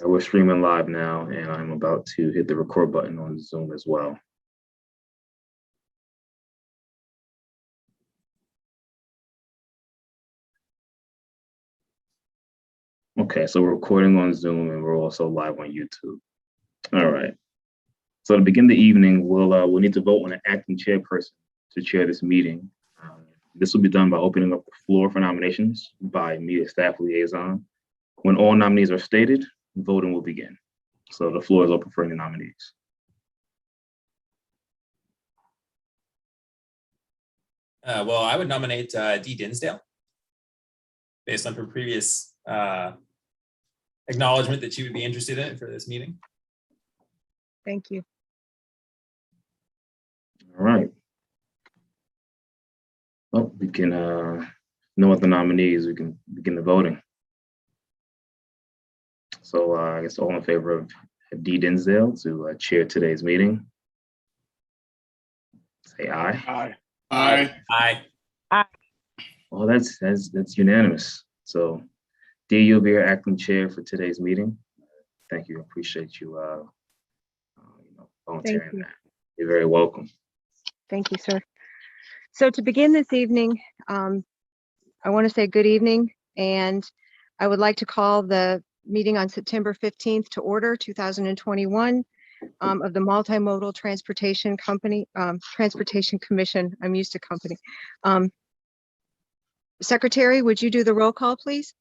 We're streaming live now, and I'm about to hit the record button on Zoom as well. Okay, so we're recording on Zoom and we're also live on YouTube. All right. So to begin the evening, we'll need to vote on an acting chairperson to chair this meeting. This will be done by opening up the floor for nominations by me as staff liaison. When all nominees are stated, voting will begin. So the floor is open for any nominees. Well, I would nominate Dee Dinsdale based on her previous acknowledgement that she would be interested in it for this meeting. Thank you. All right. Well, we can know what the nominees, we can begin the voting. So I guess all in favor of Dee Dinsdale to chair today's meeting. Say aye. Aye. Aye. Aye. Well, that's unanimous. So Dee, you'll be our acting chair for today's meeting. Thank you. Appreciate you, volunteering that. You're very welcome. Thank you, sir. So to begin this evening, I want to say good evening, and I would like to call the meeting on September 15th to order 2021 of the Multimodal Transportation Commission. I'm used to company. Secretary, would you do the roll call, please?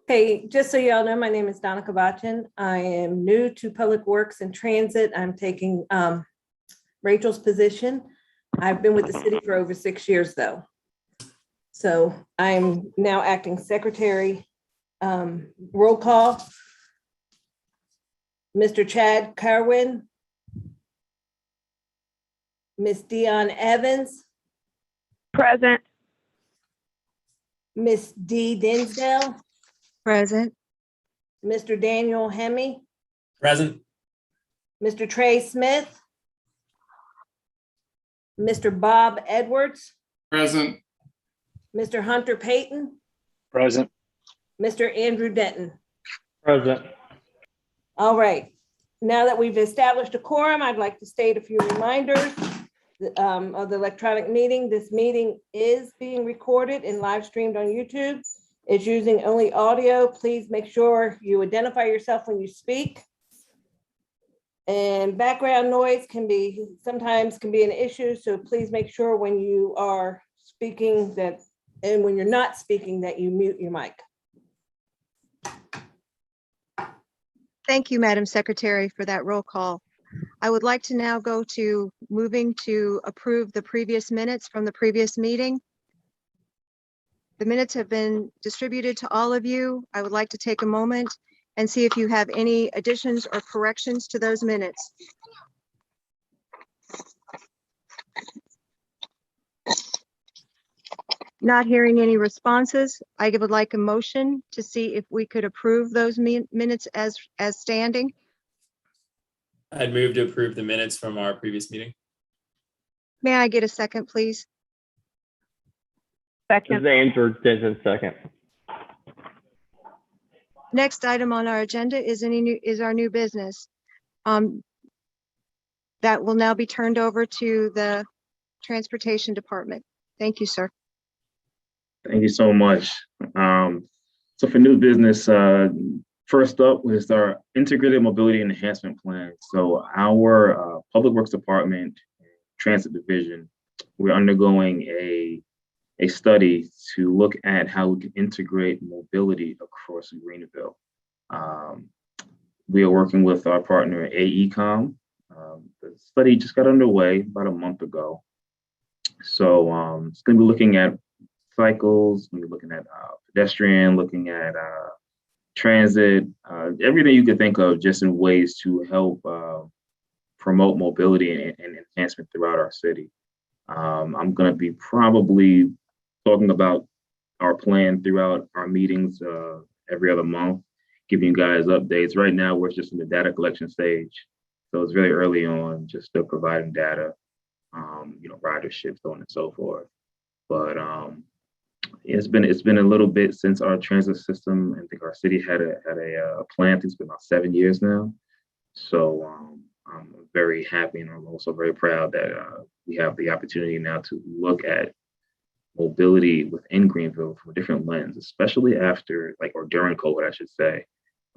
Hey, just so y'all know, my name is Donna Kabachin. I am new to Public Works and Transit. I'm taking Rachel's position. I've been with the city for over 6 years though. So I'm now acting secretary. Roll call. Mr. Chad Carwin. Miss Dion Evans. Present. Miss Dee Dinsdale. Present. Mr. Daniel Hemme. Present. Mr. Trey Smith. Mr. Bob Edwards. Present. Mr. Hunter Payton. Present. Mr. Andrew Denton. Present. All right. Now that we've established a quorum, I'd like to state a few reminders of the electronic meeting. This meeting is being recorded and live streamed on YouTube. It's using only audio. Please make sure you identify yourself when you speak. And background noise sometimes can be an issue. So please make sure when you are speaking and when you're not speaking that you mute your mic. Thank you, Madam Secretary, for that roll call. I would like to now go to moving to approve the previous minutes from the previous meeting. The minutes have been distributed to all of you. I would like to take a moment and see if you have any additions or corrections to those minutes. Not hearing any responses, I would like a motion to see if we could approve those minutes as standing. I'd move to approve the minutes from our previous meeting. May I get a second, please? Second. Andrew Denton, second. Next item on our agenda is our new business. That will now be turned over to the Transportation Department. Thank you, sir. Thank you so much. So for new business, first up is our Integrated Mobility and Enhancement Plan. So our Public Works Department, Transit Division, we're undergoing a study to look at how we can integrate mobility across Greenville. We are working with our partner AECOM. The study just got underway about a month ago. So it's going to be looking at cycles, we're looking at pedestrian, looking at transit, everything you could think of just in ways to help promote mobility and enhancement throughout our city. I'm going to be probably talking about our plan throughout our meetings every other month, giving you guys updates. Right now, we're just in the data collection stage. So it's very early on, just still providing data, ridership, so on and so forth. But It's been a little bit since our transit system. I think our city had a plan. It's been about 7 years now. So I'm very happy, and I'm also very proud that we have the opportunity now to look at mobility within Greenville from a different lens, especially after, like, or during COVID, I should say.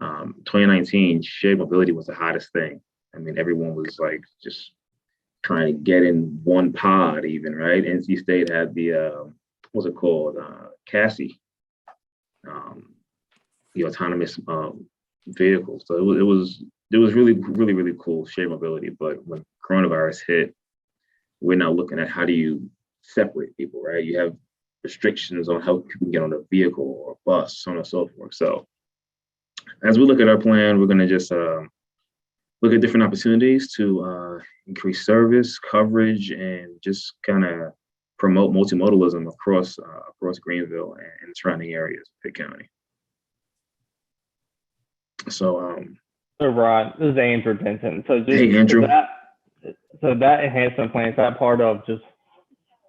2019, shared mobility was the hottest thing. I mean, everyone was like just trying to get in one pod, even, right? NC State had the what's it called, Cassie, the autonomous vehicle. So it was really, really, really cool shared mobility. But when coronavirus hit, we're now looking at how do you separate people, right? You have restrictions on how people can get on a vehicle or bus, so on and so forth. So as we look at our plan, we're going to just look at different opportunities to increase service, coverage, and just kind of promote multimodalism across Greenville and surrounding areas of Pitt County. So, So Rod, this is Andrew Denton. So just Hey, Andrew. So that enhancement plan, is that part of just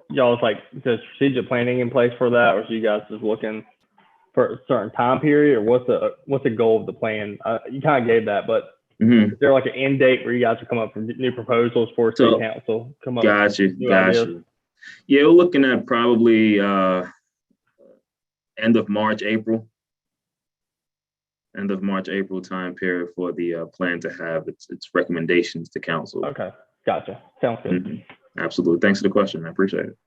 y'all's like the strategic planning in place for that, or is you guys just looking for a certain time period, or what's the goal of the plan? You kind of gave that, but is there like an end date where you guys will come up with new proposals for city council? Come up got with new you. ideas? Yeah, we're looking at probably end of March, April time period for the plan to have its recommendations to council. Okay, gotcha. Sounds good. Absolutely. Thanks for the question. I appreciate it.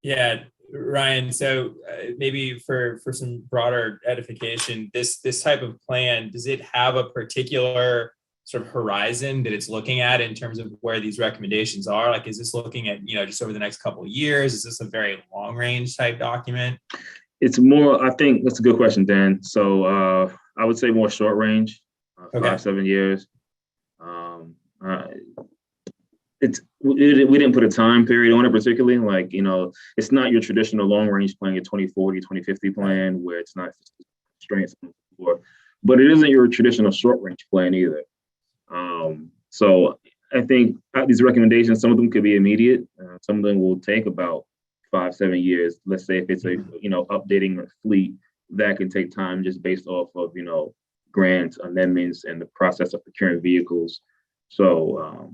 Yeah, Ryan. So maybe for some broader edification, this type of plan, does it have a particular sort of horizon that it's looking at in terms of where these recommendations are? Like, is this looking at, just over the next couple of years? Is this a very long range type document? It's more, I think that's a good question, Dan. So I would say more short range, 5-7 years. We didn't put a time period on it particularly. Like, it's not your traditional long range plan, your 2040, 2050 plan, where it's not strengths before, but it isn't your traditional short range plan either. So I think these recommendations, some of them could be immediate. Some of them will take about 5-7 years. Let's say if it's a, updating a fleet, that can take time just based off of, grants, amendments, and the process of procuring vehicles. So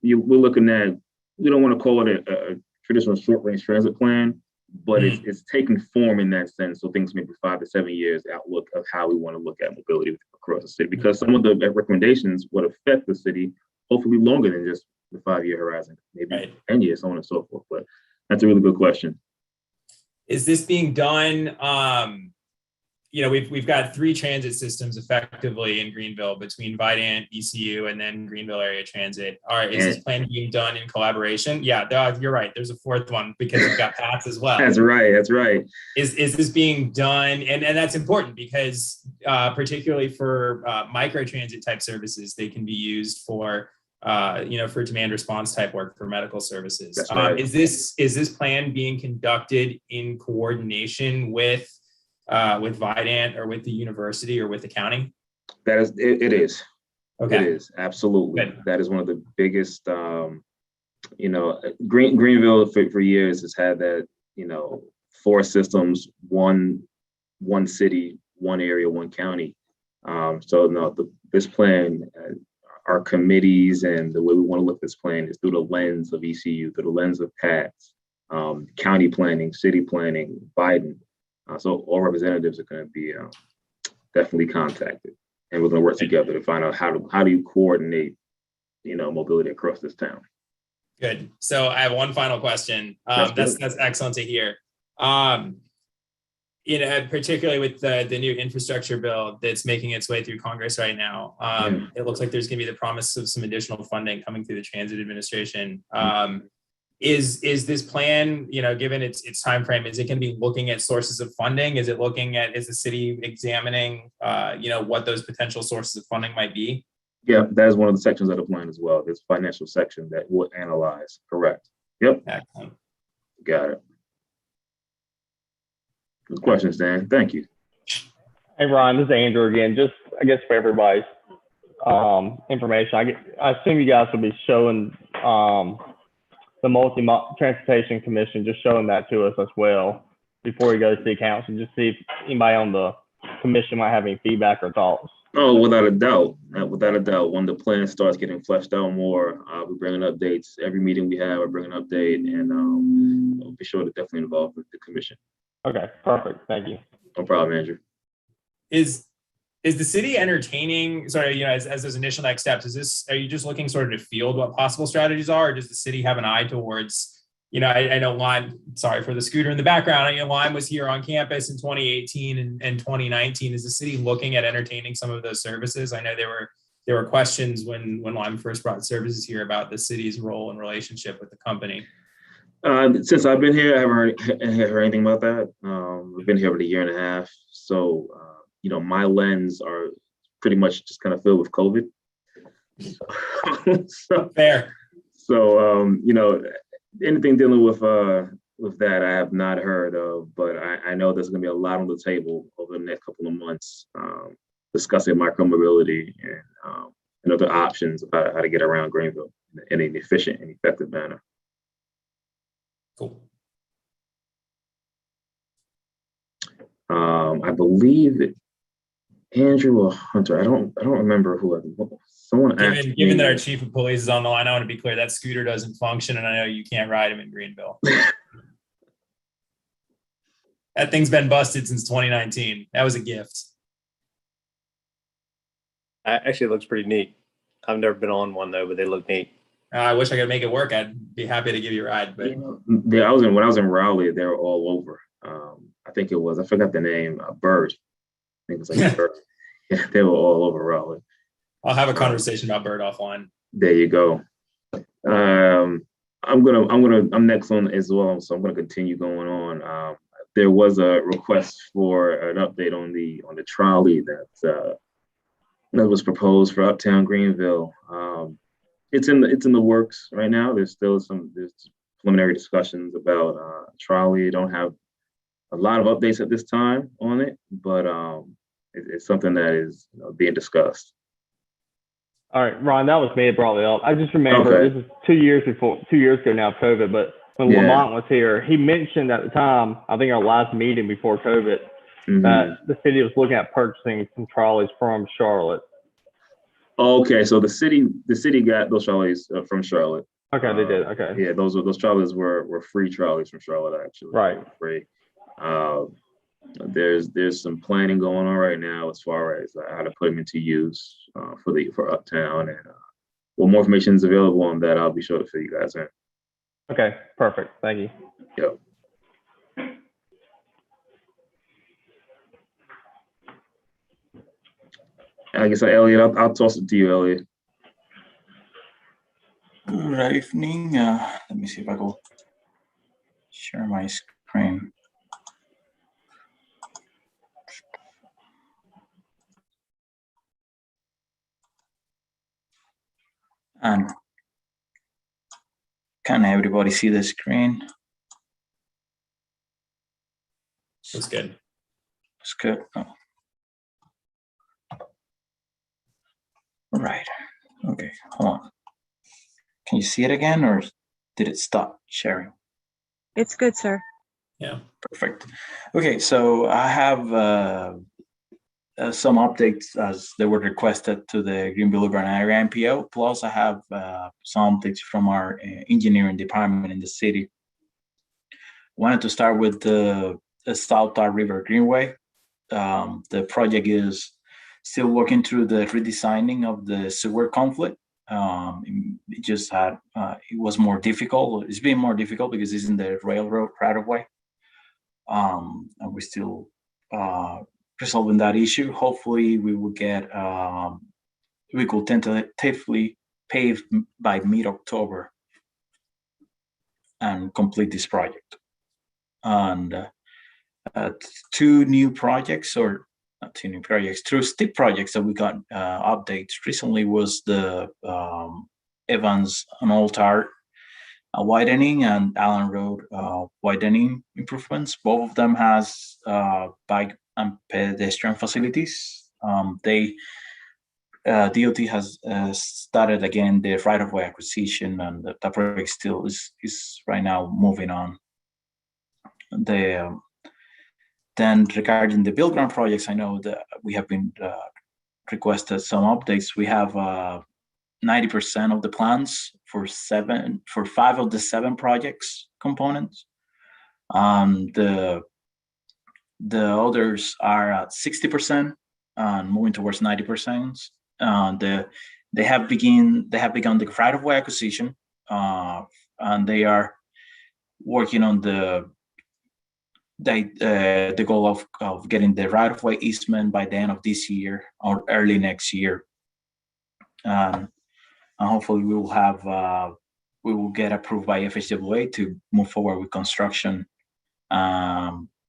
we're looking at, we don't want to call it a traditional short range transit plan, but it's taking form in that sense. So things maybe 5 to 7 years outlook of how we want to look at mobility across the city, because some of the recommendations would affect the city, hopefully longer than just the 5-year horizon, maybe 10 years, so on and so forth. But that's a really good question. Is this being done? We've got 3 transit systems effectively in Greenville between Vidant, ECU, and then Greenville Area Transit. Is this plan being done in collaboration? Yeah, you're right. There's a 4th one because you've got PATS as well. That's right. Is this being done? And that's important because particularly for micro transit type services, they can be used for for demand response type work for medical services. That's right. Is this plan being conducted in coordination with Vidant or with the university or with the county? That is, it is. Okay. It is, absolutely. Good. That is one of the biggest, Greenville for years has had that, 4 systems, one city, one area, one county. This plan, our committees and the way we want to look at this plan is through the lens of ECU, through the lens of PATS, county planning, city planning, Biden. So all representatives are going to be definitely contacted, and we're going to work together to find out how do you coordinate, mobility across this town. Good. So I have one final question. That's excellent to hear. Particularly with the new infrastructure bill that's making its way through Congress right now, it looks like there's going to be the promise of some additional funding coming through the transit administration. Is this plan, given its time frame, is it going to be looking at sources of funding? Is the city examining, what those potential sources of funding might be? Yeah, that is one of the sections of the plan as well. This financial section that will analyze. Correct. Yep. Excellent. Got it. Good questions, Dan. Thank you. Hey, Ron, this is Andrew again. Just, I guess, for everybody's information, I assume you guys will be showing the Transportation Commission, just showing that to us as well. before you go to city council, just see if anybody on the commission might have any feedback or thoughts. Oh, without a doubt, without a doubt. When the plan starts getting fleshed out more, we're bringing updates. Every meeting we have, we're bringing an update, and I'll be sure to definitely involve with the commission. Okay, perfect. Thank you. No problem, Andrew. Is the city entertaining, sorry, as those initial next steps, are you just looking sort of to field what possible strategies are, or does the city have an eye towards, I know Lime, sorry for the scooter in the background, Lime was here on campus in 2018 and 2019. Is the city looking at entertaining some of those services? I know there were questions when Lime first brought services here about the city's role and relationship with the company. Since I've been here, I haven't heard anything about that. We've been here over a year and a half. So, my lens are pretty much just kind of filled with COVID. Fair. So, anything dealing with that, I have not heard of, but I know there's going to be a lot on the table over the next couple of months discussing micromobility and other options about how to get around Greenville in an efficient and effective manner. Cool. I believe that Andrew or Hunter, I don't remember who. Someone asked given that our chief of police is on the line, I want to be clear that scooter doesn't function, and I know you can't ride him in Greenville. That thing's been busted since 2019. That was a gift. Actually, it looks pretty neat. I've never been on one though, but they look neat. I wish I could make it work. I'd be happy to give you a ride. But when I was in Raleigh, they were all over. I forgot the name, Bird. I think it was like Bird. Yeah, they were all over Raleigh. I'll have a conversation about Bird offline. There you go. I'm next on as well, so I'm gonna continue going on. There was a request for an update on the trolley that was proposed for Uptown Greenville. It's in the works right now. There's preliminary discussions about trolley. Don't have a lot of updates at this time on it, but it's something that is being discussed. All right, Ron, that was me that brought it up. I just remember This is 2 years ago now, COVID, but when Lamont was here, he mentioned at the time, I think our last meeting before COVID, that the city was looking at purchasing some trolleys from Charlotte. Okay, so the city got those trolleys from Charlotte. Okay, they did. Okay. Yeah, those trolleys were free trolleys from Charlotte, actually. Right. Free. There's some planning going on right now as far as how to put them into use for Uptown, and more information is available on that, I'll be sure to fill you guys in. Okay, perfect. Thank you. Yep. I guess, Elliot, I'll toss it to you, Elliot. Good evening. Let me see if I can share my screen. And can everybody see the screen? That's good. That's good. Oh. All right. Okay, hold on. Can you see it again, or did it stop sharing? It's good, sir. Yeah. Perfect. Okay, so I have some updates as they were requested to the Greenville Urban Area MPO. Plus, I have some updates from our engineering department in the city. I wanted to start with the Southard River Greenway. The project is still working through the redesigning of the sewer conflict. It just had, it was more difficult. It's been more difficult because it's in the railroad right of way. And we're still resolving that issue. Hopefully we will get, we could tentatively pave by mid-October and complete this project. And two new projects, or not two new projects, two stick projects that we got updates recently was the Evans and Old Tart widening and Allen Road widening improvements. Both of them has bike and pedestrian facilities. DOT has started again the right-of-way acquisition, and the project still is right now moving on. Then regarding the Pilgrim Projects, I know that we have been requested some updates. We have 90% of the plans for 5 of the 7 projects components. The others are at 60% and moving towards 90%. They have begun the right-of-way acquisition, and they are working on the goal of getting the right-of-way easement by the end of this year or early next year. And hopefully we will get approved by FHWA to move forward with construction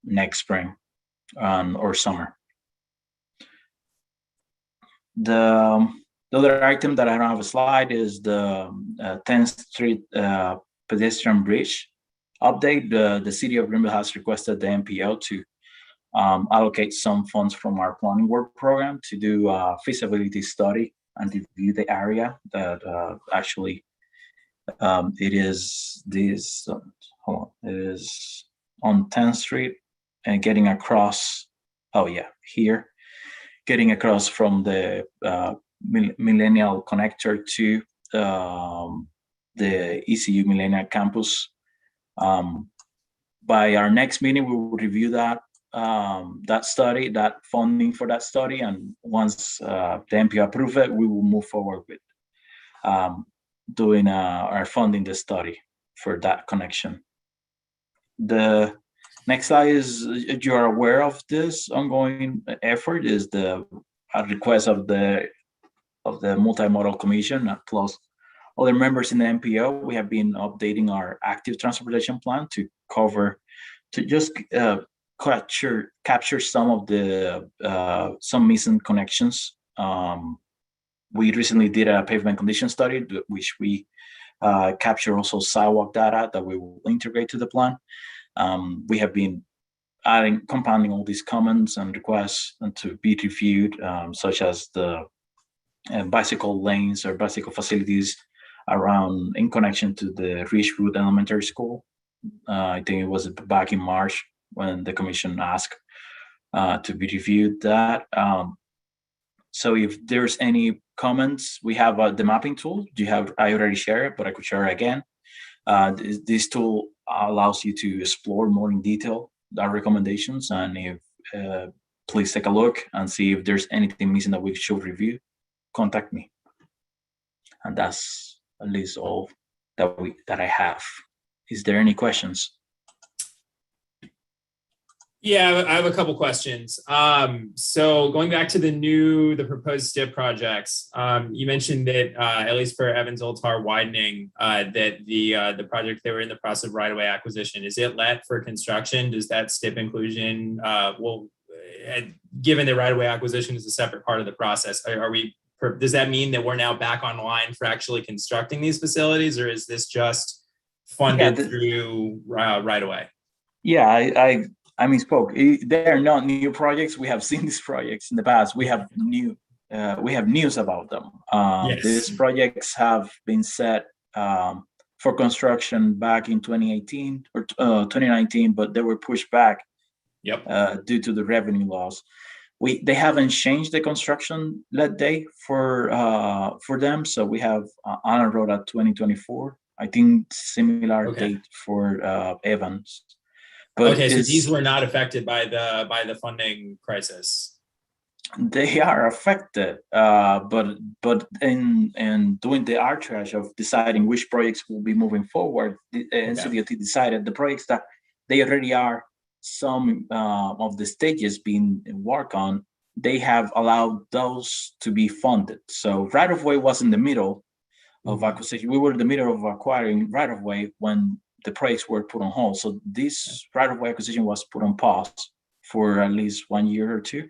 next spring or summer. The other item that I don't have a slide is the 10th Street pedestrian bridge update. The city of Greenville has requested the MPO to allocate some funds from our planning work program to do a feasibility study and review the area that actually it is this. It is on 10th Street and getting across. Oh yeah, here, getting across from the Millennial Connector to the ECU Millennial Campus. By our next meeting, we will review that study, that funding for that study, and once the MPO approve it, we will move forward with doing our funding the study for that connection. The next slide is, you are aware of this ongoing effort, is the request of the Multimodal Commission plus other members in the MPO. We have been updating our active transportation plan to just capture some of the some missing connections. We recently did a pavement condition study, which we capture also sidewalk data that we will integrate to the plan. We have been compounding all these comments and requests and to be reviewed, such as the bicycle lanes or bicycle facilities around in connection to the Ridgewood Elementary School. I think it was back in March when the commission asked to be reviewed that. So if there's any comments, we have the mapping tool. I already shared it, but I could share it again. This tool allows you to explore more in detail our recommendations, and if please take a look and see if there's anything missing that we should review, contact me. And that's at least all that I have. Is there any questions? Yeah, I have a couple questions. So going back to the proposed STIP projects, you mentioned that at least for Evans Old Tar widening, that the project, they were in the process of right-of-way acquisition. Is it let for construction? Does that STIP inclusion, given the right-of-way acquisition is a separate part of the process, does that mean that we're now back online for actually constructing these facilities, or is this just funded through right-of-way? Yeah, I misspoke. They are not new projects. We have seen these projects in the past. We have news about them. Yes. These projects have been set for construction back in 2018 or 2019, but they were pushed back. Yep. Due to the revenue loss. They haven't changed the construction let date for them. So we have on a road at 2024. I think similar date for Evans. But okay, so these were not affected by the funding crisis. They are affected, but in doing the arbitrage of deciding which projects will be moving forward, the NCDOT decided the projects that they already are some of the stages being worked on, they have allowed those to be funded. So right-of-way was in the middle of acquisition. We were in the middle of acquiring right-of-way when the projects were put on hold. So this right-of-way acquisition was put on pause for at least 1 year or two.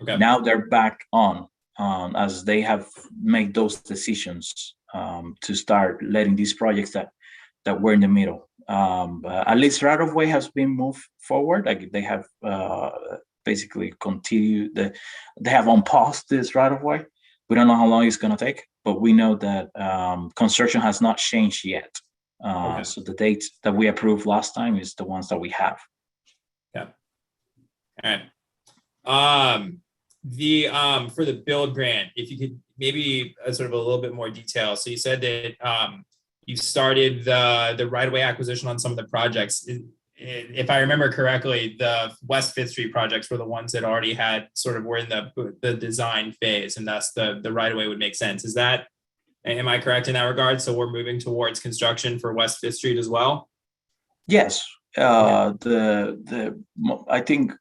Okay. Now they're back on as they have made those decisions to start letting these projects that were in the middle. At least right-of-way has been moved forward. Like they have basically continued. They have on pause this right-of-way. We don't know how long it's going to take, but we know that construction has not changed yet. So the dates that we approved last time is the ones that we have. Yeah. All right. For the build grant, if you could maybe sort of a little bit more detail. So you said that you started the right-of-way acquisition on some of the projects. If I remember correctly, the West Fifth Street projects were the ones that already had sort of were in the design phase, and thus the right-of-way would make sense. Am I correct in that regard? So we're moving towards construction for West Fifth Street as well? Yes, I think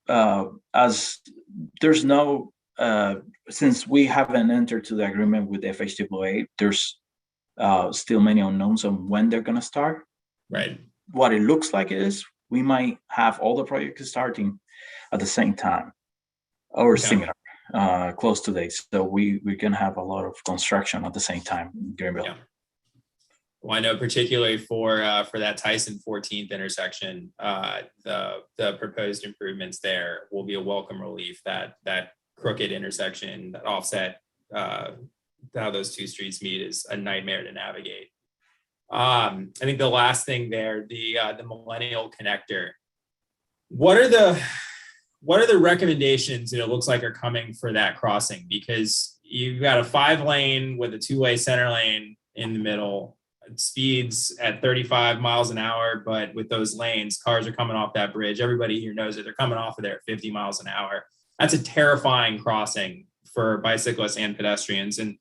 as there's no since we haven't entered to the agreement with FHAA, there's still many unknowns on when they're going to start. Right. What it looks like is we might have all the projects starting at the same time or similar, close to dates. So we can have a lot of construction at the same time in Greenville. Yeah. Well, I know particularly for that Tyson 14th intersection, the proposed improvements there will be a welcome relief. That crooked intersection, that offset, how those two streets meet is a nightmare to navigate. I think the last thing there, the Millennial Connector. What are the recommendations that it looks like are coming for that crossing? Because you've got a 5-lane with a 2-way center lane in the middle. It speeds at 35 miles an hour, but with those lanes, cars are coming off that bridge. Everybody here knows that they're coming off of there at 50 miles an hour. That's a terrifying crossing for bicyclists and pedestrians. And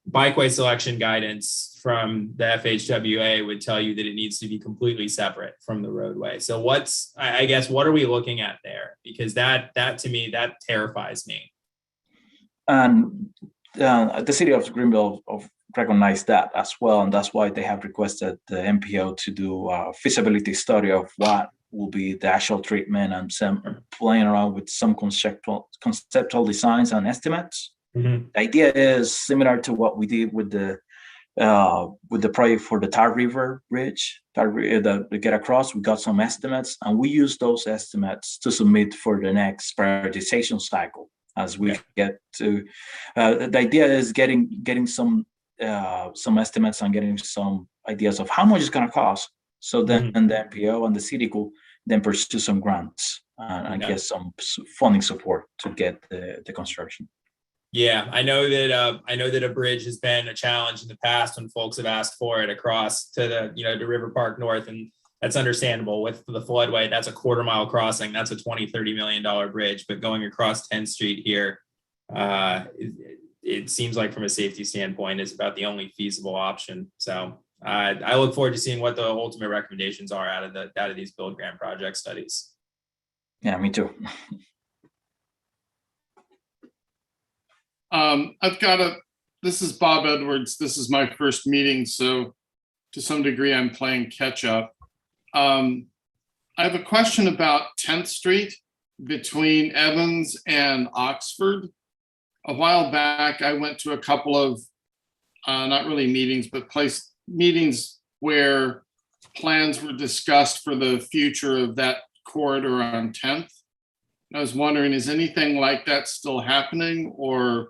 bikeway selection guidance from the FHWA would tell you that it needs to be completely separate from the roadway. So what are we looking at there? Because that to me, that terrifies me. And the city of Greenville recognized that as well, and that's why they have requested the MPO to do a feasibility study of what will be the actual treatment and some playing around with some conceptual designs and estimates. Mm-hmm. The idea is similar to what we did with the project for the Tar River Bridge, the Get Across. We got some estimates, and we use those estimates to submit for the next prioritization cycle. As we get to, the idea is getting some estimates and getting some ideas of how much it's going to cost. So then the MPO and the city could then pursue some grants and get some funding support to get the construction. Yeah, I know that a bridge has been a challenge in the past when folks have asked for it across to to River Park North, and that's understandable. With the floodway, that's a 1/4 mile crossing. That's a $20-30 million bridge. But going across 10th Street here, it seems like from a safety standpoint is about the only feasible option. So I look forward to seeing what the ultimate recommendations are out of these build grant project studies. Yeah, me too. This is Bob Edwards. This is my first meeting, so to some degree I'm playing catch up. I have a question about 10th Street between Evans and Oxford. A while back, I went to a couple of, not really meetings, but meetings where plans were discussed for the future of that corridor on 10th. I was wondering, is anything like that still happening, or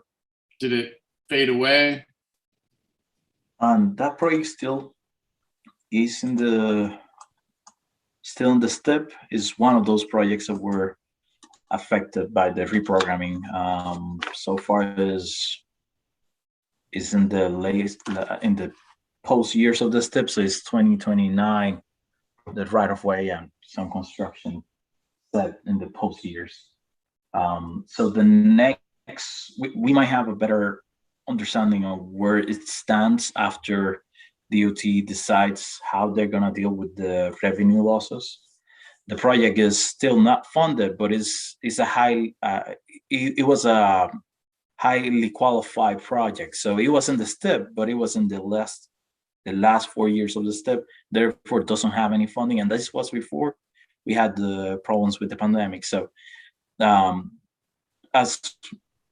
did it fade away? That project still is in the STIP. Is one of those projects that were affected by the reprogramming. So far is in the latest in the post years of the STIP, so it's 2029. The right of way and some construction set in the post years. So the next, we might have a better understanding of where it stands after DOT decides how they're gonna deal with the revenue losses. The project is still not funded, but it's a high. It was a highly qualified project, so it was in the STIP, but it was in the last 4 years of the STIP. Therefore, it doesn't have any funding, and this was before we had the problems with the pandemic. So, as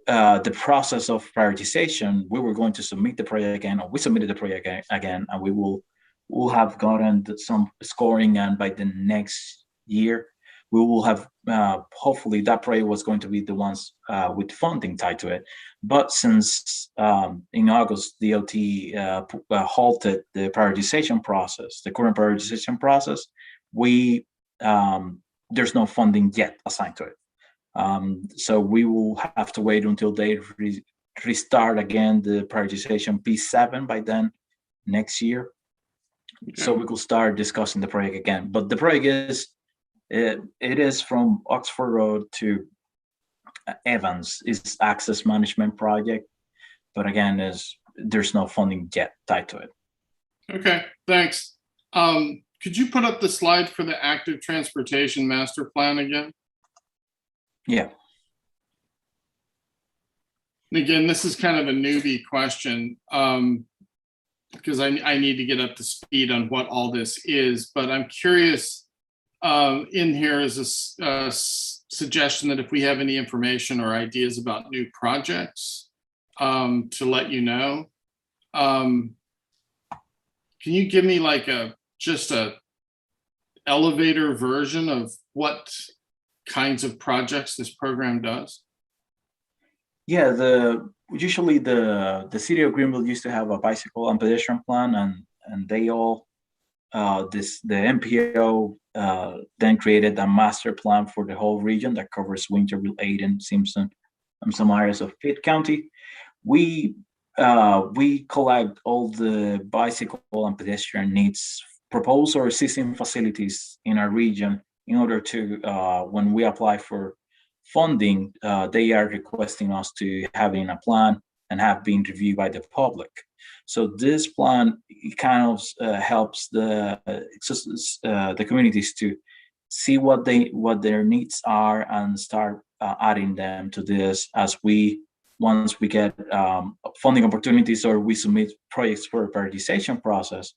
the process of prioritization, we were going to submit the project again, or we submitted the project again, and we'll have gotten some scoring, and by the next year, we will have, hopefully that project was going to be the ones with funding tied to it. But since in August, DOT halted the prioritization process, the current prioritization process, we there's no funding yet assigned to it. So we will have to wait until they restart again the prioritization P7 by then next year. So we could start discussing the project again. But the project is, it is from Oxford Road to Evans. It's access management project. But again, there's no funding yet tied to it. Okay, thanks. Could you put up the slide for the active transportation master plan again? Yeah. And again, this is kind of a newbie question because I need to get up to speed on what all this is, but I'm curious, in here is a suggestion that if we have any information or ideas about new projects, to let you know. Can you give me like just a elevator version of what kinds of projects this program does? Yeah, usually the city of Greenville used to have a bicycle and pedestrian plan, and they all the MPO then created a master plan for the whole region that covers Winterville, Ayden, Simpson, and some areas of Pitt County. We collect all the bicycle and pedestrian needs, proposed or existing facilities in our region in order to, when we apply for funding, they are requesting us to have in a plan and have been reviewed by the public. So this plan kind of helps the communities to see what their needs are and start adding them to this as once we get funding opportunities or we submit projects for a prioritization process.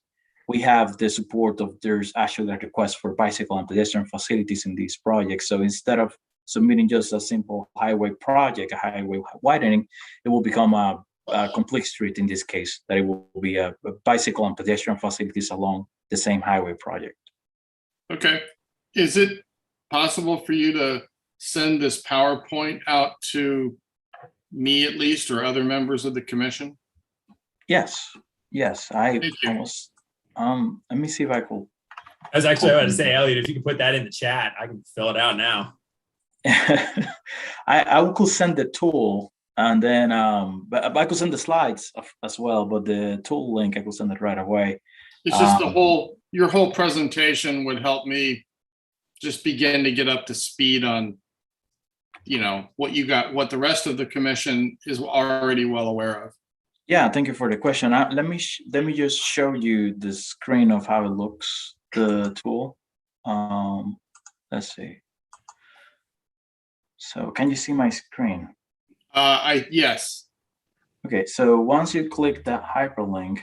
We have the support of there's actually a request for bicycle and pedestrian facilities in these projects. So instead of submitting just a simple highway project, a highway widening, it will become a complete street in this case, that it will be a bicycle and pedestrian facilities along the same highway project. Okay. Is it possible for you to send this PowerPoint out to me at least, or other members of the commission? Yes, I Thank you. almost, let me see if I could. I was actually about to say, Elliot, if you could put that in the chat, I can fill it out now. I could send the tool and then, but I could send the slides as well, but the tool link, I could send it right away. It's just your whole presentation would help me just begin to get up to speed on, what you got, what the rest of the commission is already well aware of. Yeah, thank you for the question. Let me just show you the screen of how it looks, the tool. Let's see. So can you see my screen? Yes. Okay, so once you click that hyperlink,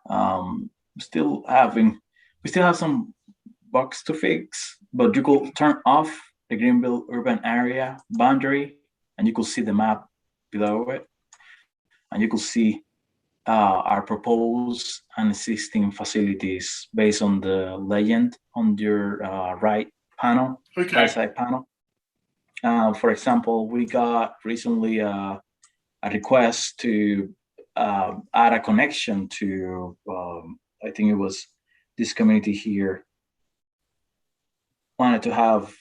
we still have some bugs to fix, but you could turn off the Greenville urban area boundary, and you could see the map below it, and you could see our proposed and existing facilities based on the legend on your right panel, Okay. right side panel. For example, we got recently a request to add a connection to, I think it was this community here, wanted to have,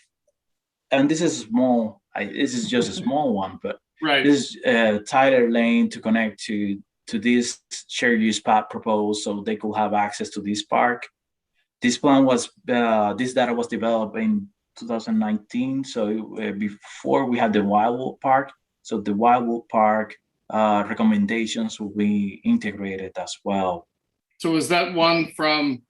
and this is small, this is just a small one, but Right. this is Tyler Lane to connect to this shared use path proposed so they could have access to this park. This plan was, this data was developed in 2019, so before we had the Wildwood Park. So the Wildwood Park recommendations will be integrated as well. So is that one from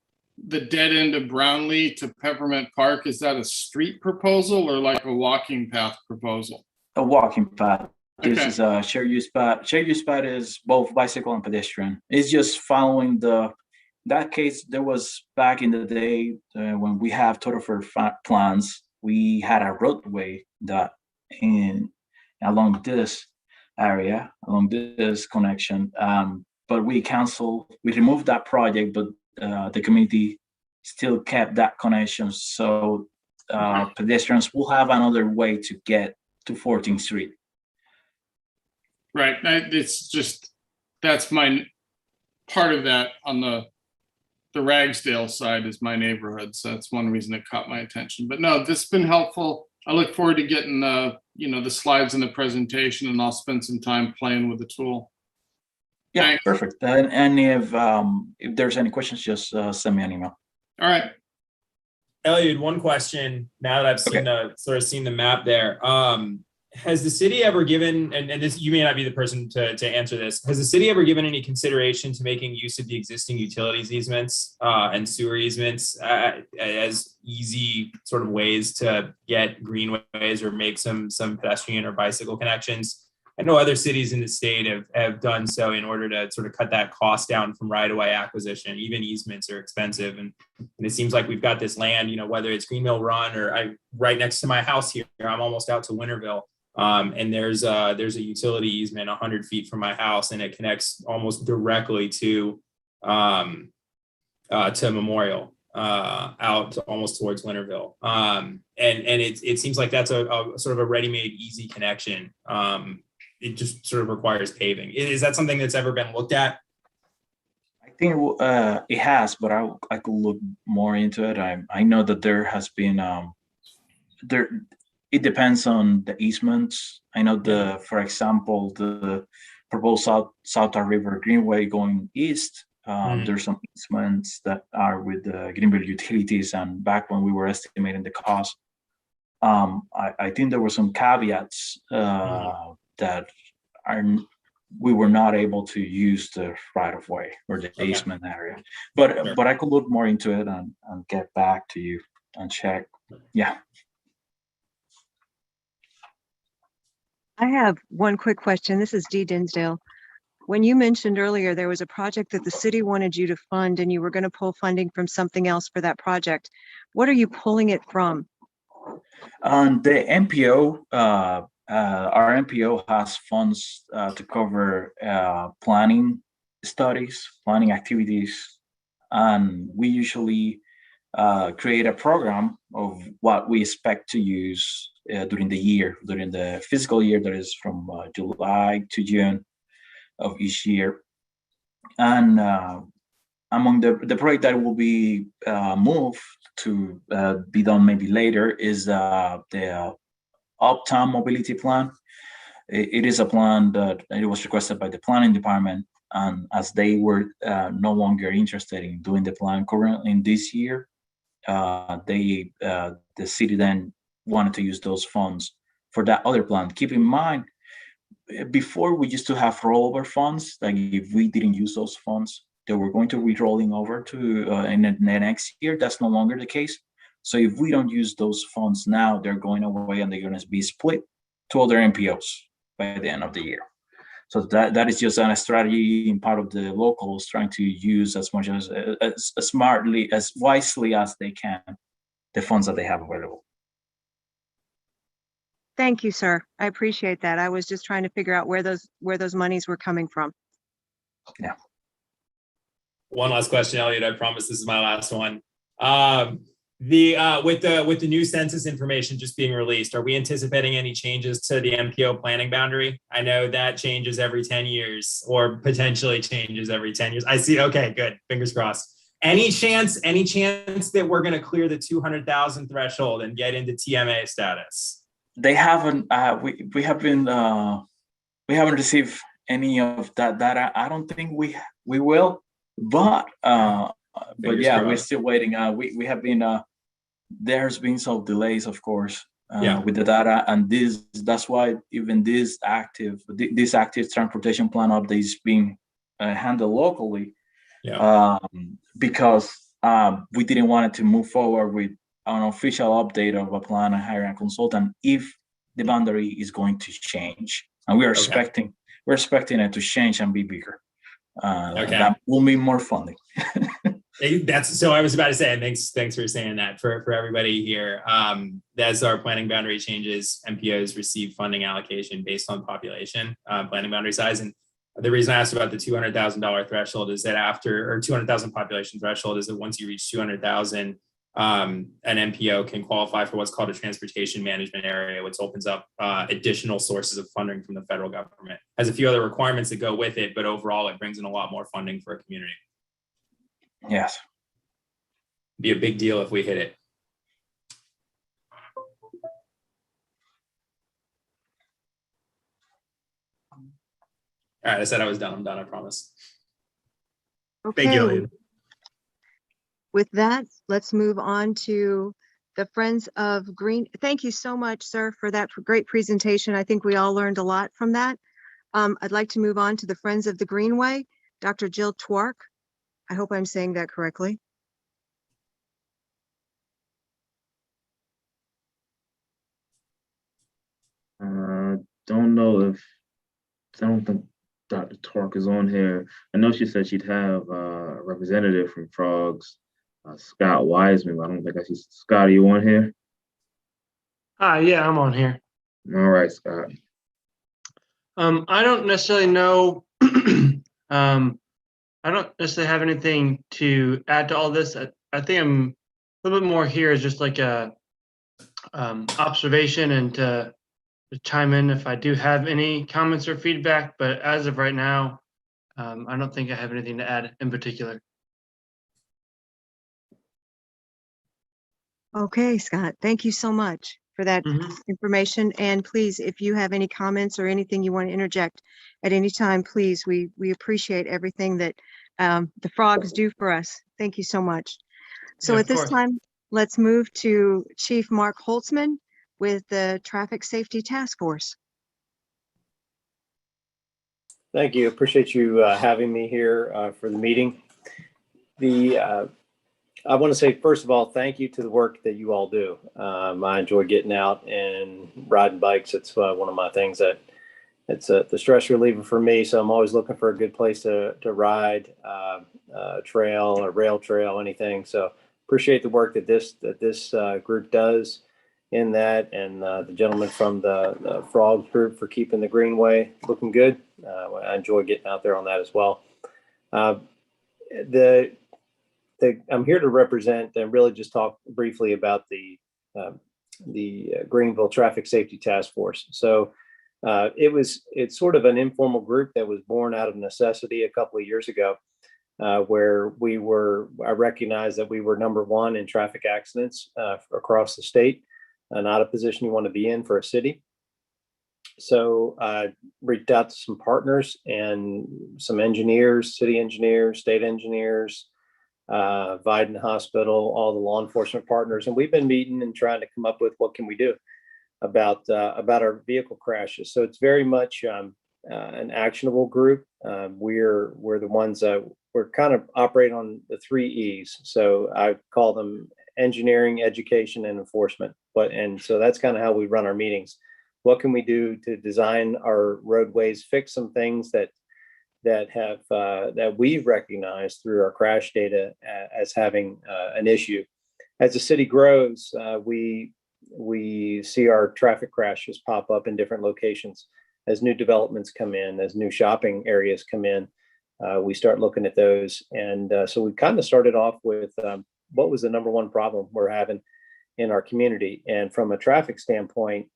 the dead end of Brownlee to Peppermint Park? Is that a street proposal or like a walking path proposal? A walking path. This Okay. is a shared use path. Shared use path is both bicycle and pedestrian. It's just following that case. There was back in the day when we have thoroughfare plans, we had a roadway that along this area, along this connection. But we removed that project, but the community still kept that connection. So pedestrians will have another way to get to 14th Street. Right. It's just, that's my part of that on the the Ragsdale side is my neighborhood, so that's one reason it caught my attention. But no, this has been helpful. I look forward to getting the slides in the presentation, and I'll spend some time playing with the tool. Yeah, Thanks. perfect. And if there's any questions, just send me an email. All right. Elliot, one question now that I've seen the map there. Has the city ever given, and this, you may not be the person to answer this, has the city ever given any consideration to making use of the existing utilities easements and sewer easements as easy sort of ways to get greenways or make some pedestrian or bicycle connections? I know other cities in the state have done so in order to sort of cut that cost down from right-of-way acquisition. Even easements are expensive. And it seems like we've got this land, whether it's Greenmill Run or right next to my house here, I'm almost out to Winterville. And there's a utility easement 100 feet from my house, and it connects almost directly to Memorial out almost towards Winterville. And it seems like that's a sort of a ready-made easy connection. It just sort of requires paving. Is that something that's ever been looked at? I think it has, but I could look more into it. I know that there has been it depends on the easements. I know for example, the proposed Southard River Greenway going east. There's some easements that are with the Greenville utilities, and back when we were estimating the cost, I think there were some caveats that we were not able to use the right of way or the easement area. But I could look more into it and get back to you and check. Yeah. I have one quick question. This is Dee Dinsdale. When you mentioned earlier there was a project that the city wanted you to fund and you were going to pull funding from something else for that project, what are you pulling it from? The MPO, our MPO has funds to cover planning studies, planning activities, and we usually create a program of what we expect to use during the fiscal year, that is from July to June of each year. And among the project that will be moved to be done maybe later is the Uptown mobility plan. It is a plan that it was requested by the planning department, and as they were no longer interested in doing the plan currently in this year, the city then wanted to use those funds for that other plan. Keep in mind, before we used to have rollover funds, like if we didn't use those funds, they were going to be rolling over to in the next year. That's no longer the case. So if we don't use those funds now, they're going away and they're going to be split to other MPOs by the end of the year. So that is just a strategy in part of the locals trying to use as much as smartly, as wisely as they can, the funds that they have available. Thank you, sir. I appreciate that. I was just trying to figure out where those monies were coming from. Yeah. One last question, Elliot. I promise this is my last one. With the new census information just being released, are we anticipating any changes to the MPO planning boundary? I know that changes every 10 years or potentially changes every 10 years. I see. Okay, good. Fingers crossed. Any chance that we're going to clear the 200,000 threshold and get into TMA status? They haven't. We haven't received any of that data. I don't think we will. But yeah, crossed. We're still waiting. We have been. There's been some delays, of course, with the data, and that's why even this active transportation plan update is being handled locally. Yeah. Because we didn't want it to move forward with an official update of a plan and hiring a consultant if the boundary is going to change, and we're expecting it to change and be bigger. That will mean more funding. So I was about to say, thanks for saying that for everybody here. As our planning boundary changes, MPOs receive funding allocation based on population, planning boundary size. And the reason I asked about the $200,000 threshold is that or 200,000 population threshold is that once you reach 200,000, an MPO can qualify for what's called a transportation management area, which opens up additional sources of funding from the federal government. Has a few other requirements that go with it, but overall it brings in a lot more funding for a community. Yes. Be a big deal if we hit it. All right, I said I was done. I'm done, I promise. Okay. you, Elliot. With that, let's move on to the Friends of Green. Thank you so much, sir, for that great presentation. I think we all learned a lot from that. I'd like to move on to the Friends of the Greenway, Dr. Jill Twark. I hope I'm saying that correctly. Don't know if, I don't think Dr. Twark is on here. I know she said she'd have a representative from Frogs, Scott Wiseman, but I don't think I see Scott. Are you on here? Yeah, I'm on here. All right, Scott. I don't necessarily know. I don't necessarily have anything to add to all this. I think I'm a little bit more here as just like a observation and to chime in if I do have any comments or feedback. But as of right now, I don't think I have anything to add in particular. Okay, Scott, thank you so much for that information. And please, if you have any comments or anything you want to interject at any time, please, we appreciate everything that the Frogs do for us. Thank you so much. So Yeah, at this time, let's move to Chief Mark Holtzman with the Traffic Safety Task Force. Thank you. Appreciate you having me here for the meeting. I want to say, first of all, thank you to the work that you all do. I enjoy getting out and riding bikes. It's one of my things that it's the stress reliever for me. So I'm always looking for a good place to ride, trail or rail trail, anything. So appreciate the work that this group does in that, and the gentleman from the Frogs group for keeping the Greenway looking good. I enjoy getting out there on that as well. I'm here to represent and really just talk briefly about the Greenville Traffic Safety Task Force. So it's sort of an informal group that was born out of necessity a couple of years ago, where I recognized that we were number one in traffic accidents across the state, not a position you want to be in for a city. So I reached out to some partners and some engineers, city engineers, state engineers, Vidant Hospital, all the law enforcement partners, and we've been meeting and trying to come up with what can we do about our vehicle crashes. So it's very much an actionable group. We're the ones that we're kind of operating on the 3 E's. So I call them engineering, education, and enforcement. And so that's kind of how we run our meetings. What can we do to design our roadways, fix some things that we've recognized through our crash data as having an issue. As the city grows, we see our traffic crashes pop up in different locations. As new developments come in, as new shopping areas come in, we start looking at those. And so we kind of started off with what was the number one problem we're having in our community. And from a traffic standpoint,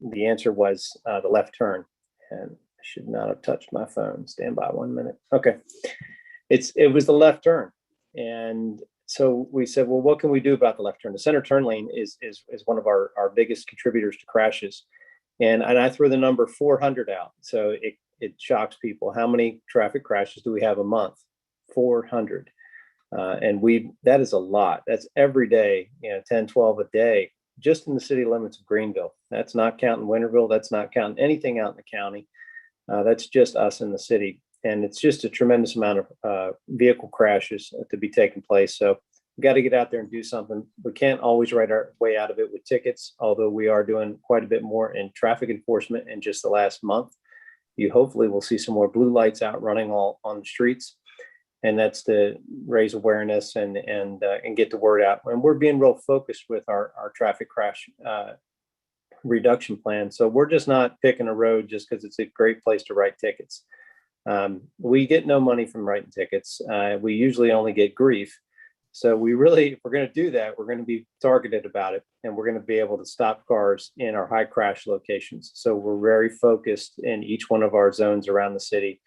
the answer was the left turn. And I should not have touched my phone. Stand by 1 minute. Okay. It was the left turn. And so we said, well, what can we do about the left turn? The center turn lane is one of our biggest contributors to crashes. And I threw the number 400 out. So it shocks people. How many traffic crashes do we have a month? 400. And that is a lot. That's every day, 10, 12 a day, just in the city limits of Greenville. That's not counting Winterville. That's not counting anything out in the county. That's just us in the city. And it's just a tremendous amount of vehicle crashes to be taking place. So we got to get out there and do something. We can't always write our way out of it with tickets, although we are doing quite a bit more in traffic enforcement in just the last month. You hopefully will see some more blue lights out running all on the streets. And that's to raise awareness and get the word out. And we're being real focused with our traffic crash reduction plan. So we're just not picking a road just because it's a great place to write tickets. We get no money from writing tickets. We usually only get grief. So we really, if we're going to do that, we're going to be targeted about it, and we're going to be able to stop cars in our high crash locations. So we're very focused in each one of our zones around the city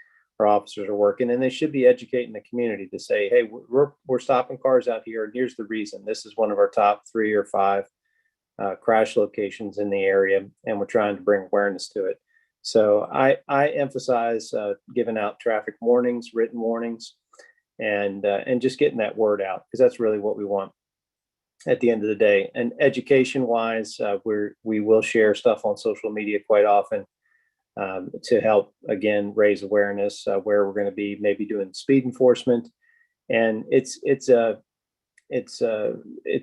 our officers are working, and they should be educating the community to say, hey, we're stopping cars out here, and here's the reason. This is one of our top 3 or 5 crash locations in the area, and we're trying to bring awareness to it. So I emphasize giving out traffic warnings, written warnings, and just getting that word out, because that's really what we want at the end of the day. And education wise, we will share stuff on social media quite often to help, again, raise awareness where we're going to be maybe doing speed enforcement. And it's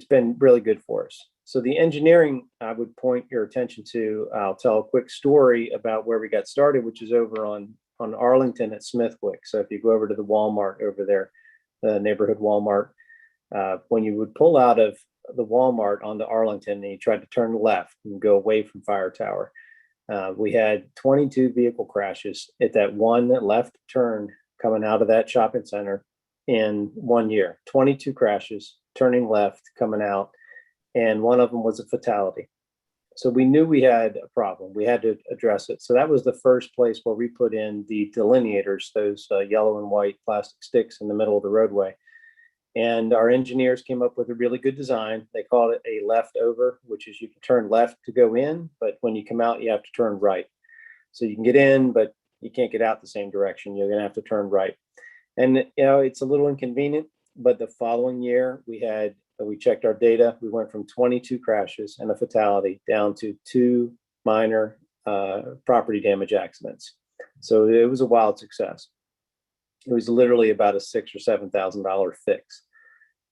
been really good for us. So the engineering, I would point your attention to. I'll tell a quick story about where we got started, which is over on Arlington at Smithwick. So if you go over to the Walmart over there, the neighborhood Walmart, when you would pull out of the Walmart onto Arlington and you tried to turn left and go away from Fire Tower, we had 22 vehicle crashes at that one left turn coming out of that shopping center in 1 year. 22 crashes, turning left, coming out, and one of them was a fatality. So we knew we had a problem. We had to address it. So that was the first place where we put in the delineators, those yellow and white plastic sticks in the middle of the roadway. And our engineers came up with a really good design. They called it a leftover, which is you can turn left to go in, but when you come out, you have to turn right. So you can get in, but you can't get out the same direction. You're going to have to turn right. And, it's a little inconvenient, but the following year we checked our data. We went from 22 crashes and a fatality down to 2 minor property damage accidents. So it was a wild success. It was literally about a $6,000 or $7,000 fix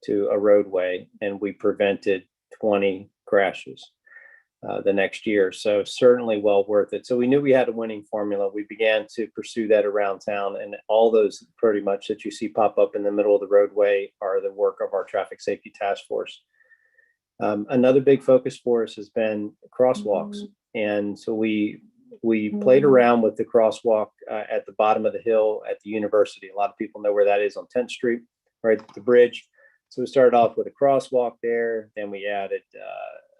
to a roadway, and we prevented 20 crashes the next year. So certainly well worth it. So we knew we had a winning formula. We began to pursue that around town, and all those pretty much that you see pop up in the middle of the roadway are the work of our traffic safety task force. Another big focus for us has been crosswalks. And so we played around with the crosswalk at the bottom of the hill at the university. A lot of people know where that is on 10th Street, right at the bridge. So we started off with a crosswalk there. Then we added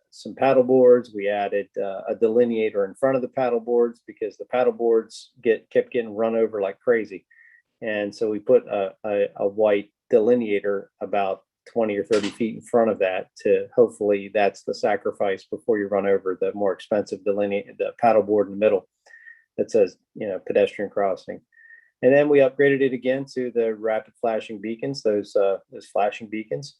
some paddle boards. We added a delineator in front of the paddle boards because the paddle boards kept getting run over like crazy. And so we put a white delineator about 20 or 30 feet in front of that to hopefully that's the sacrifice before you run over the more expensive the paddle board in the middle that says, pedestrian crossing. And then we upgraded it again to the rapid flashing beacons, those flashing beacons.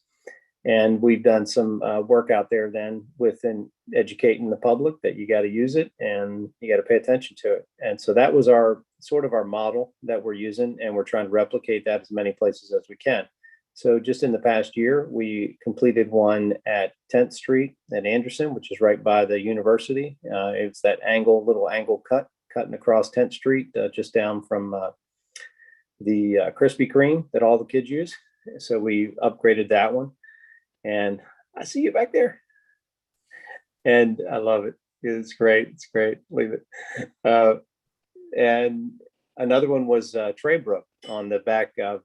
And we've done some work out there then within educating the public that you got to use it and you got to pay attention to it. And so that was our model that we're using, and we're trying to replicate that as many places as we can. So just in the past year, we completed one at 10th Street at Anderson, which is right by the university. It's that little angle cutting across 10th Street, just down from the Krispy Kreme that all the kids use. So we upgraded that one. And I see you back there. And I love it. It's great. It's great. Leave it. And another one was Traybrook on the back of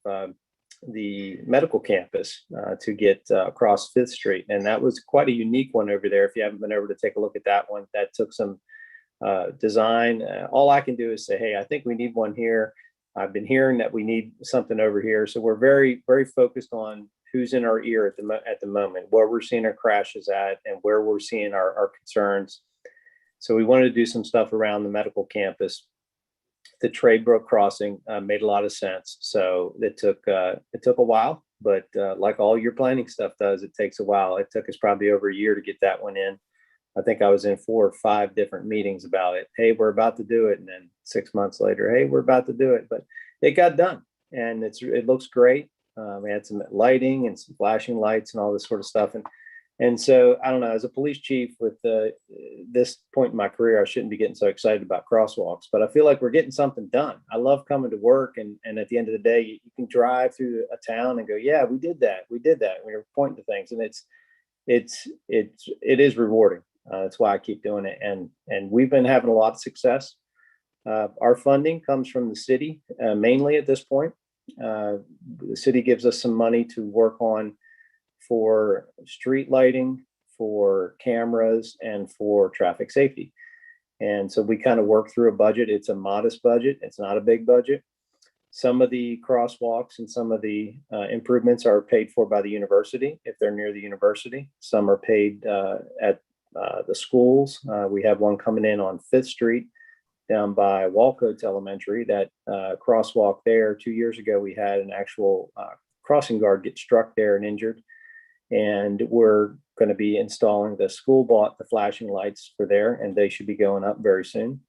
the medical campus to get across 5th Street. And that was quite a unique one over there. If you haven't been over to take a look at that one, that took some design. All I can do is say, hey, I think we need one here. I've been hearing that we need something over here. So we're very, very focused on who's in our ear at the moment, where we're seeing our crashes at and where we're seeing our concerns. So we wanted to do some stuff around the medical campus. The Tradebrook crossing made a lot of sense. So it took a while, but like all your planning stuff does, it takes a while. It took us probably over a year to get that one in. I think I was in 4 or 5 different meetings about it. Hey, we're about to do it. And then 6 months later, hey, we're about to do it. But it got done, and it looks great. We had some lighting and some flashing lights and all this sort of stuff. And so, I don't know, as a police chief with this point in my career, I shouldn't be getting so excited about crosswalks, but I feel like we're getting something done. I love coming to work. And at the end of the day, you can drive through a town and go, yeah, we did that. We did that. We were pointing to things, and it is rewarding. That's why I keep doing it. And we've been having a lot of success. Our funding comes from the city, mainly at this point. The city gives us some money to work on for street lighting, for cameras, and for traffic safety. And so we kind of work through a budget. It's a modest budget. It's not a big budget. Some of the crosswalks and some of the improvements are paid for by the university if they're near the university. Some are paid at the schools. We have one coming in on 5th Street down by Walcoats Elementary. That crosswalk there, 2 years ago, we had an actual crossing guard get struck there and injured. And we're going to be installing, the school bought the flashing lights for there, and they should be going up very soon.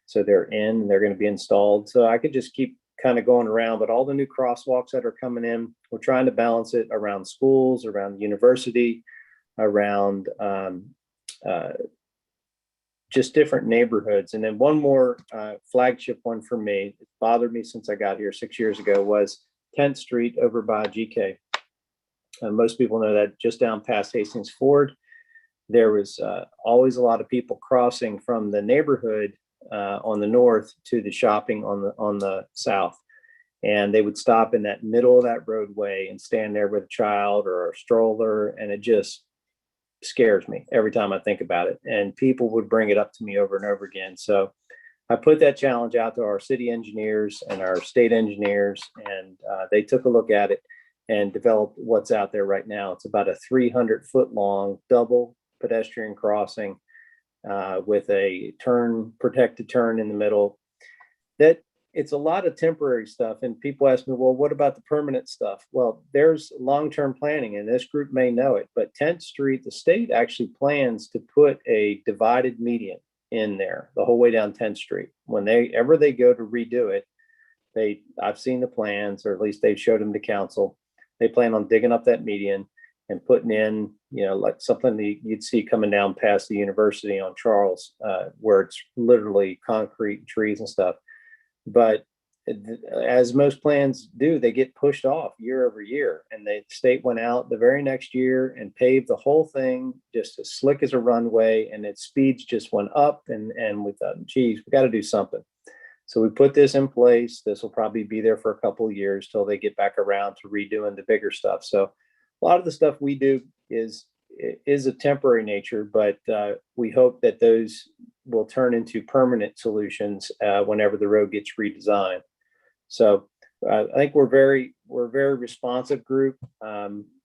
So they're in, they're going to be installed. So I could just keep kind of going around, but all the new crosswalks that are coming in, we're trying to balance it around schools, around the university, around just different neighborhoods. And then one more flagship one for me, it bothered me since I got here 6 years ago, was 10th Street over by GK. Most people know that just down past Hastings Ford, there was always a lot of people crossing from the neighborhood on the north to the shopping on the south. And they would stop in that middle of that roadway and stand there with a child or a stroller. And it just scares me every time I think about it. And people would bring it up to me over and over again. So I put that challenge out to our city engineers and our state engineers, and they took a look at it and developed what's out there right now. It's about a 300-foot long double pedestrian crossing with a protected turn in the middle. That it's a lot of temporary stuff. And people ask me, well, what about the permanent stuff? Well, there's long-term planning, and this group may know it, but 10th Street, the state actually plans to put a divided median in there the whole way down 10th Street. Whenever they go to redo it, I've seen the plans, or at least they showed them to council. They plan on digging up that median and putting in, like something that you'd see coming down past the university on Charles, where it's literally concrete, trees and stuff. But as most plans do, they get pushed off year over year. And the state went out the very next year and paved the whole thing just as slick as a runway, and its speeds just went up. And we thought, geez, we got to do something. So we put this in place. This will probably be there for a couple of years till they get back around to redoing the bigger stuff. So a lot of the stuff we do is a temporary nature, but we hope that those will turn into permanent solutions whenever the road gets redesigned. So I think we're a very responsive group.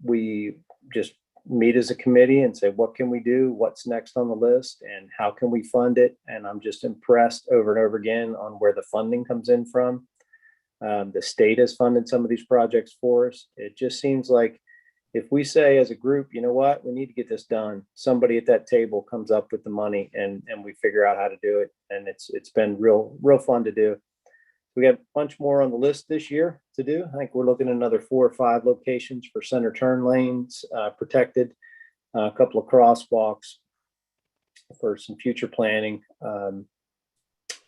We just meet as a committee and say, what can we do? What's next on the list, and how can we fund it? And I'm just impressed over and over again on where the funding comes in from. The state has funded some of these projects for us. It just seems like if we say as a group, you know what, we need to get this done, somebody at that table comes up with the money, and we figure out how to do it. And it's been real fun to do. We got a bunch more on the list this year to do. I think we're looking at another 4 or 5 locations for center turn lanes, protected, a couple of crosswalks for some future planning.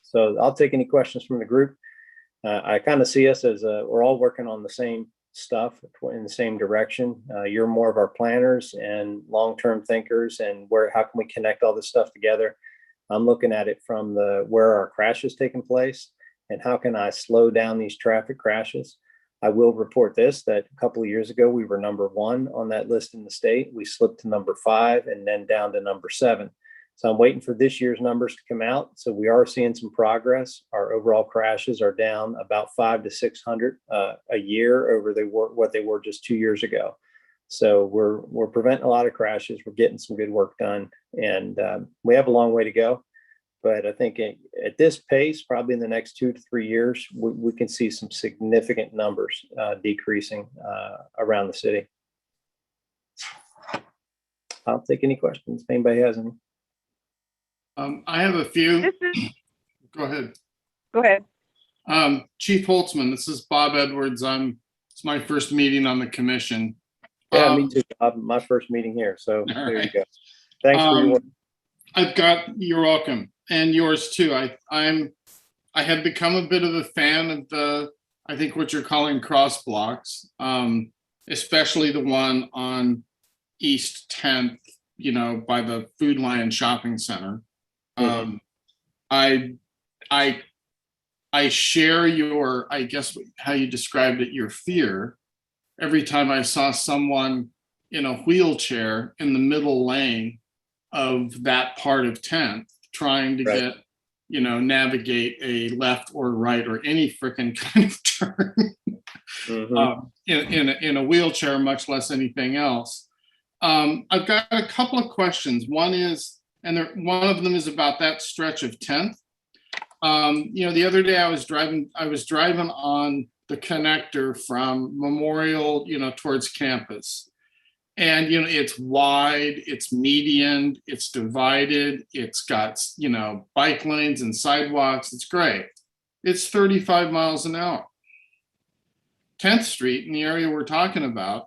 So I'll take any questions from the group. I kind of see us as we're all working on the same stuff in the same direction. You're more of our planners and long-term thinkers, and how can we connect all this stuff together? I'm looking at it from where our crash is taking place, and how can I slow down these traffic crashes? I will report this, that a couple of years ago, we were number 1 on that list in the state. We slipped to number 5 and then down to number 7. So I'm waiting for this year's numbers to come out. So we are seeing some progress. Our overall crashes are down about 500 to 600 a year over what they were just 2 years ago. So we're preventing a lot of crashes. We're getting some good work done, and we have a long way to go. But I think at this pace, probably in the next 2 to 3 years, we can see some significant numbers decreasing around the city. I'll take any questions if anybody has any. I have a few. Go ahead. Go ahead. Chief Holtzman, this is Bob Edwards. It's my first meeting on the commission. Yeah, me too, Bob. My first meeting here. So there you go. Thanks for your work. You're welcome. And yours too. I have become a bit of a fan of I think what you're calling cross blocks, especially the one on East 10th, by the Food Lion Shopping Center. I share your, I guess how you described it, your fear. Every time I saw someone in a wheelchair in the middle lane of that part of 10th trying to get navigate a left or right or any freaking kind of turn in a wheelchair, much less anything else. I've got a couple of questions. One is, one of them is about that stretch of 10th. The other day I was driving on the connector from Memorial, towards campus. And, it's wide, it's median, it's divided, it's got, bike lanes and sidewalks. It's great. It's 35 miles an hour. 10th Street in the area we're talking about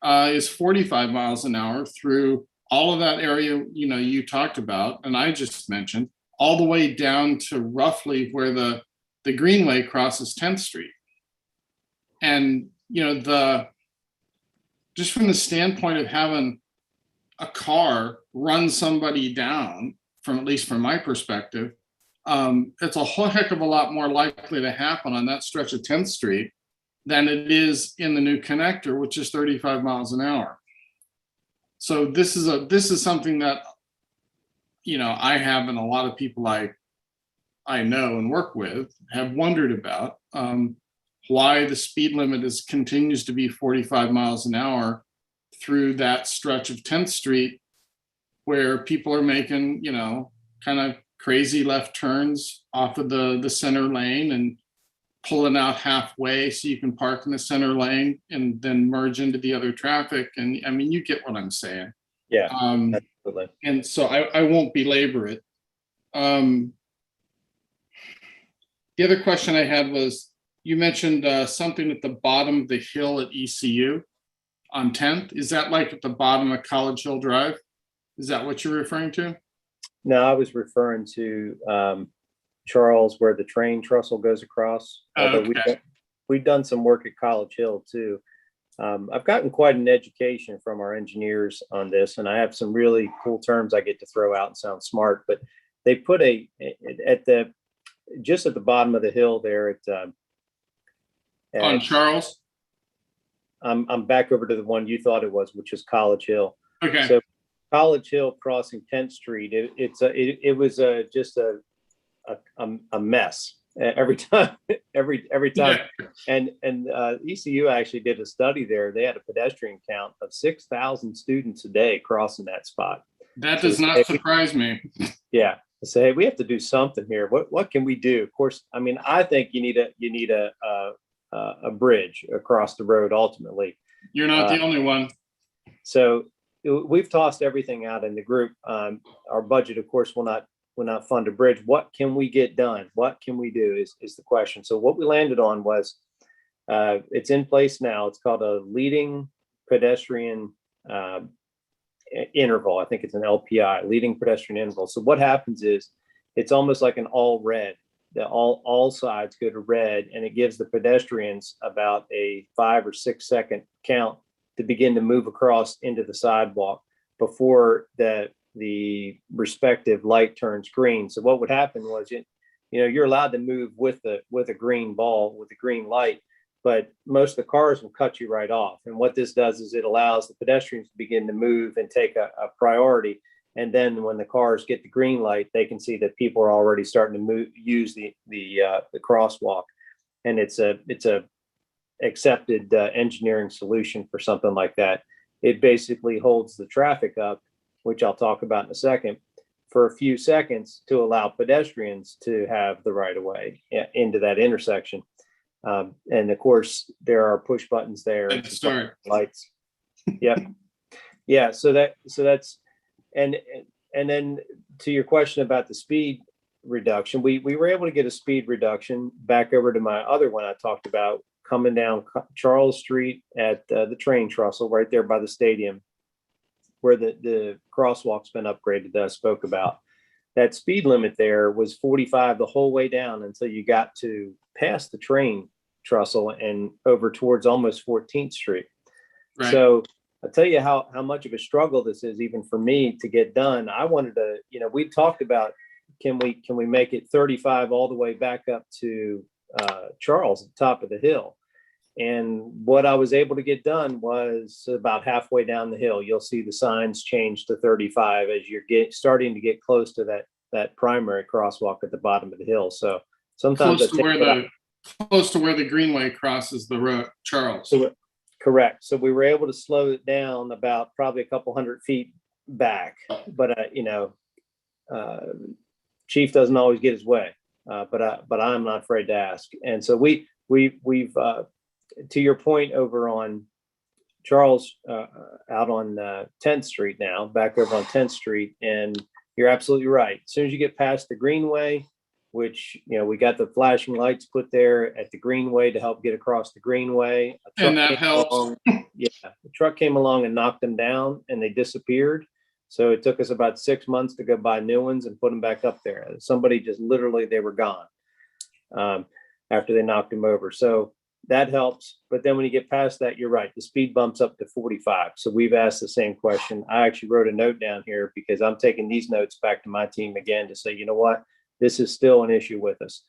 is 45 miles an hour through all of that area, you talked about, and I just mentioned, all the way down to roughly where the Greenway crosses 10th Street. And, just from the standpoint of having a car run somebody down, at least from my perspective, it's a whole heck of a lot more likely to happen on that stretch of 10th Street than it is in the new connector, which is 35 miles an hour. So this is something that, I have, and a lot of people I know and work with have wondered about, why the speed limit continues to be 45 miles an hour through that stretch of 10th Street, where people are making, kind of crazy left turns off of the center lane and pulling out halfway so you can park in the center lane and then merge into the other traffic. And I mean, you get what I'm saying. Yeah, absolutely. And so I won't belabor it. The other question I had was, you mentioned something at the bottom of the hill at ECU on 10th. Is that like at the bottom of College Hill Drive? Is that what you're referring to? No, I was referring to Charles, where the train trestle goes across. Okay. We've done some work at College Hill too. I've gotten quite an education from our engineers on this, and I have some really cool terms I get to throw out and sound smart. But they put just at the bottom of the hill there on Charles. I'm back over to the one you thought it was, which is College Hill. Okay. So College Hill crossing 10th Street, it was just a mess every time. Yeah. And ECU actually did a study there. They had a pedestrian count of 6,000 students a day crossing that spot. That does not surprise me. Yeah. So hey, we have to do something here. What can we do? Of course, I mean, I think you need a bridge across the road ultimately. You're not the only one. So we've tossed everything out in the group. Our budget, of course, will not fund a bridge. What can we get done? What can we do is the question. So what we landed on was, it's in place now. It's called a leading pedestrian interval. I think it's an LPI, leading pedestrian interval. So what happens is it's almost like an all red. All sides go to red, and it gives the pedestrians about a 5 or 6 second count to begin to move across into the sidewalk before the respective light turns green. So what would happen was, you're allowed to move with a green ball, with a green light, but most of the cars will cut you right off. And what this does is it allows the pedestrians to begin to move and take a priority. And then when the cars get the green light, they can see that people are already starting to use the crosswalk. And it's a accepted engineering solution for something like that. It basically holds the traffic up, which I'll talk about in a second, for a few seconds to allow pedestrians to have the right of way into that intersection. And of course, there are push buttons there. And start lights. Yep. Yeah. So that's, and then to your question about the speed reduction, we were able to get a speed reduction back over to my other one I talked about, coming down Charles Street at the train trestle right there by the stadium, where the crosswalk's been upgraded that I spoke about. That speed limit there was 45 the whole way down until you got to past the train trestle and over towards almost 14th Street. Right. So I'll tell you how much of a struggle this is even for me to get done. I wanted to, we talked about, can we make it 35 all the way back up to Charles at the top of the hill? And what I was able to get done was about halfway down the hill. You'll see the signs change to 35 as you're starting to get close to that primary crosswalk at the bottom of the hill. So sometimes Close to where the Greenway crosses the road, Charles. Correct. So we were able to slow it down about probably a couple 100 feet back, but Chief doesn't always get his way, but I'm not afraid to ask. And so we've to your point over on Charles, out on 10th Street now, back over on 10th Street, and you're absolutely right. As soon as you get past the Greenway, which, we got the flashing lights put there at the Greenway to help get across the Greenway. And that helps. Yeah, the truck came along and knocked them down and they disappeared. So it took us about 6 months to go buy new ones and put them back up there. Somebody just literally, they were gone after they knocked them over. So that helps. But then when you get past that, you're right. The speed bumps up to 45. So we've asked the same question. I actually wrote a note down here because I'm taking these notes back to my team again to say, you know what? This is still an issue with us.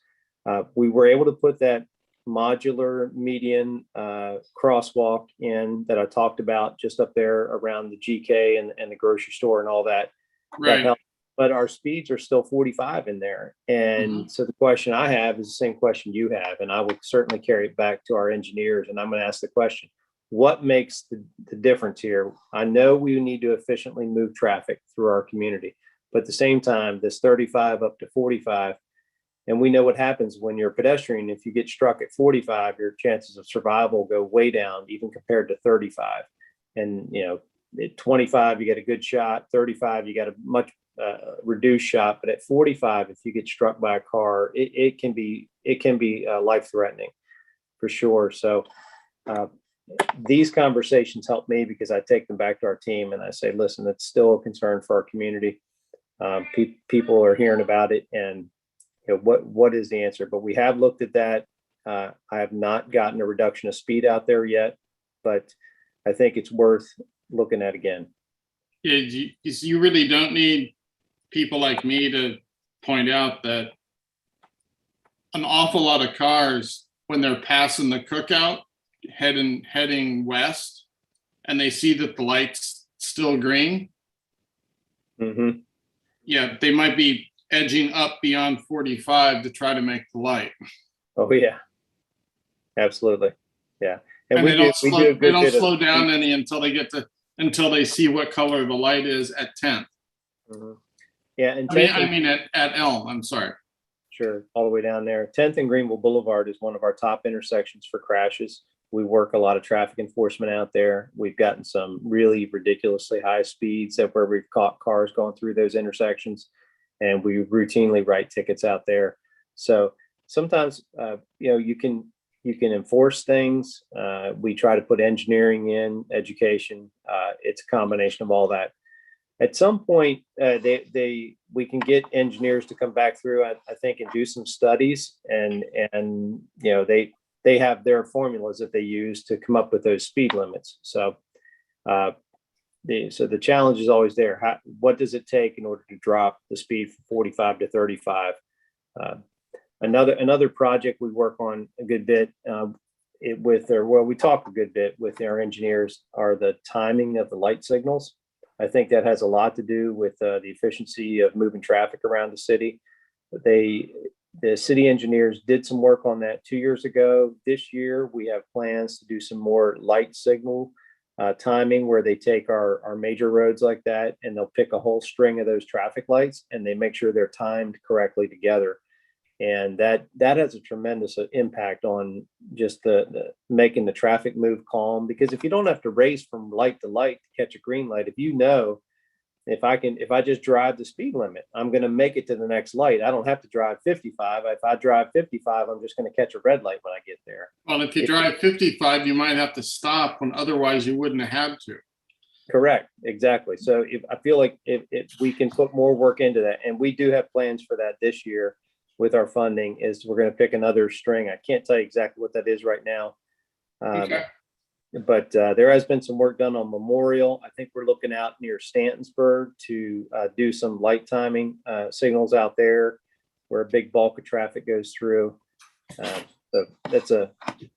We were able to put that modular median crosswalk in that I talked about just up there around the GK and the grocery store and all that. Right. That helped. But our speeds are still 45 in there. And so the question I have is the same question you have, and I will certainly carry it back to our engineers. And I'm going to ask the question, what makes the difference here? I know we need to efficiently move traffic through our community, but at the same time, this 35 up to 45, and we know what happens when you're a pedestrian. If you get struck at 45, your chances of survival go way down, even compared to 35. And, at 25, you get a good shot. 35, you got a much reduced shot. But at 45, if you get struck by a car, it can be life-threatening for sure. So these conversations help me because I take them back to our team and I say, listen, it's still a concern for our community. People are hearing about it, and what is the answer? But we have looked at that. I have not gotten a reduction of speed out there yet, but I think it's worth looking at again. Yeah, you really don't need people like me to point out that an awful lot of cars, when they're passing the cookout, heading west, and they see that the light's still green. Mm-hmm. Yeah, they might be edging up beyond 45 to try to make the light. Oh yeah, absolutely. Yeah, And they don't slow of down any until they see what color the light is at 10th. Mm-hmm. Yeah, and I mean at Elm. I'm sorry. Sure, all the way down there. 10th and Greenville Boulevard is one of our top intersections for crashes. We work a lot of traffic enforcement out there. We've gotten some really ridiculously high speeds where we've caught cars going through those intersections, and we routinely write tickets out there. So sometimes, you can enforce things. We try to put engineering in, education. It's a combination of all that. At some point, we can get engineers to come back through, I think, and do some studies, and they have their formulas that they use to come up with those speed limits. So, the challenge is always there. What does it take in order to drop the speed from 45 to 35? Another project we work on a good bit we talk a good bit with our engineers are the timing of the light signals. I think that has a lot to do with the efficiency of moving traffic around the city. The city engineers did some work on that 2 years ago. This year, we have plans to do some more light signal timing where they take our major roads like that and they'll pick a whole string of those traffic lights and they make sure they're timed correctly together. And that has a tremendous impact on just the making the traffic move calm, because if you don't have to race from light to light to catch a green light, if I just drive the speed limit, I'm going to make it to the next light. I don't have to drive 55. If I drive 55, I'm just going to catch a red light when I get there. Well, if you drive 55, you might have to stop when otherwise you wouldn't have had to. Correct. Exactly. So I feel like if we can put more work into that, and we do have plans for that this year with our funding, is we're going to pick another string. I can't tell you exactly what that is right now. Okay. But there has been some work done on Memorial. I think we're looking out near Stantonsburg to do some light timing signals out there where a big bulk of traffic goes through. So that's a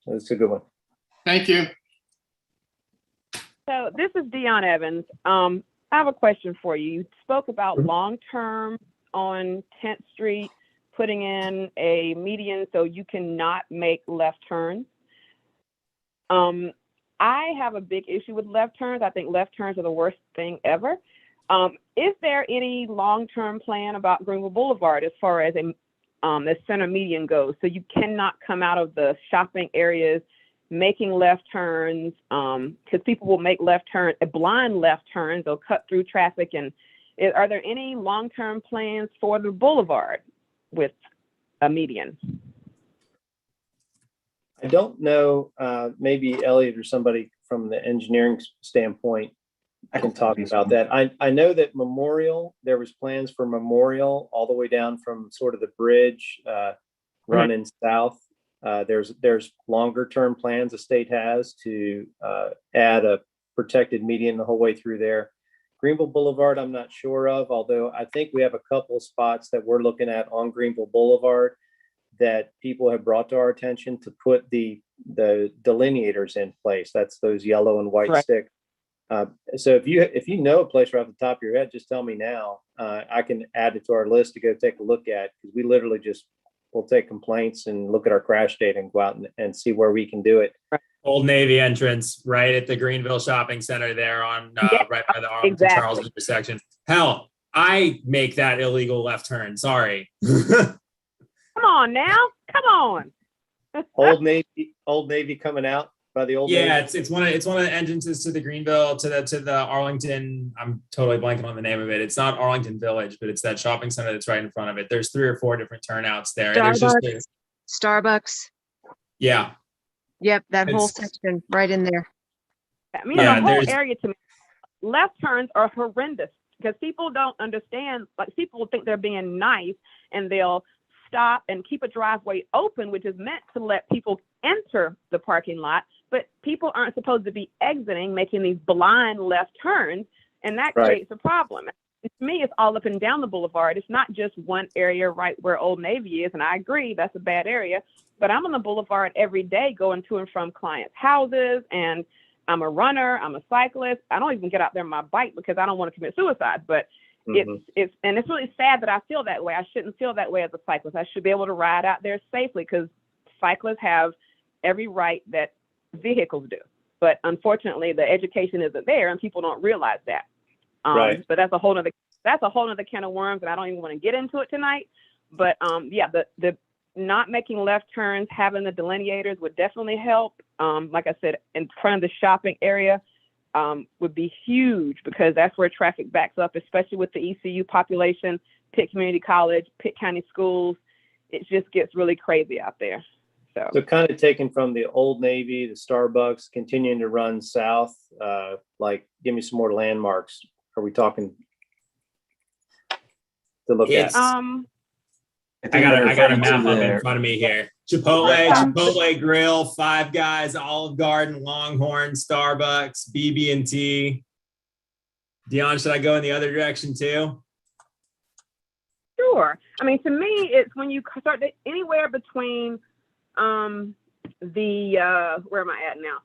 good one. Thank you. So this is Dion Evans. I have a question for you. You spoke about long-term on 10th Street, putting in a median so you cannot make left turns. I have a big issue with left turns. I think left turns are the worst thing ever. Is there any long-term plan about Greenville Boulevard as far as the center median goes? So you cannot come out of the shopping areas making left turns, because people will make blind left turns. They'll cut through traffic. And are there any long-term plans for the boulevard with a median? I don't know, maybe Elliot or somebody from the engineering standpoint can talk about that. I know that Memorial, there was plans for Memorial all the way down from sort of the bridge running south. There's longer term plans the state has to add a protected median the whole way through there. Greenville Boulevard, I'm not sure of, although I think we have a couple of spots that we're looking at on Greenville Boulevard that people have brought to our attention to put the delineators in place. That's those yellow and white sticks. So if you know a place right off the top of your head, just tell me now. I can add it to our list to go take a look at, because we literally we'll take complaints and look at our crash data and go out and see where we can do it. Old Navy entrance, right at the Greenville Shopping Center there on right by the Arlington Charles intersection. Hell, I make that illegal left turn. Sorry. Come on now, come on. Old Navy coming out by the Old Navy. Yeah, it's one of the entrances to the Greenville to the Arlington. I'm totally blanking on the name of it. It's not Arlington Village, but it's that shopping center that's right in front of it. There's 3 or 4 different turnouts there. Starbucks. Yeah. Yep, that whole section right in there. I mean, the whole area to me, left turns are horrendous because people don't understand. Like, people think they're being nice and they'll stop and keep a driveway open, which is meant to let people enter the parking lot, but people aren't supposed to be exiting, making these blind left turns, and that creates a problem. To me, it's all up and down the boulevard. It's not just one area right where Old Navy is, and I agree that's a bad area, but I'm on the boulevard every day going to and from clients' houses, and I'm a runner, I'm a cyclist. I don't even get out there on my bike because I don't want to commit suicide, but it's really sad that I feel that way. I shouldn't feel that way as a cyclist. I should be able to ride out there safely because cyclists have every right that vehicles do. But unfortunately, the education isn't there and people don't realize that. But that's a whole nother can of worms, and I don't even want to get into it tonight. But the not making left turns, having the delineators would definitely help. Like I said, in front of the shopping area, would be huge because that's where traffic backs up, especially with the ECU population, Pitt Community College, Pitt County Schools. It just gets really crazy out there. So kind of taken from the Old Navy, the Starbucks, continuing to run south, give me some more landmarks. Are we talking to look at? I got a map up in front of me here. Chipotle Grill, Five Guys, Olive Garden, Longhorn, Starbucks, BB&T. Dion, should I go in the other direction too? Sure. I mean, to me, it's when you start anywhere between where am I at now?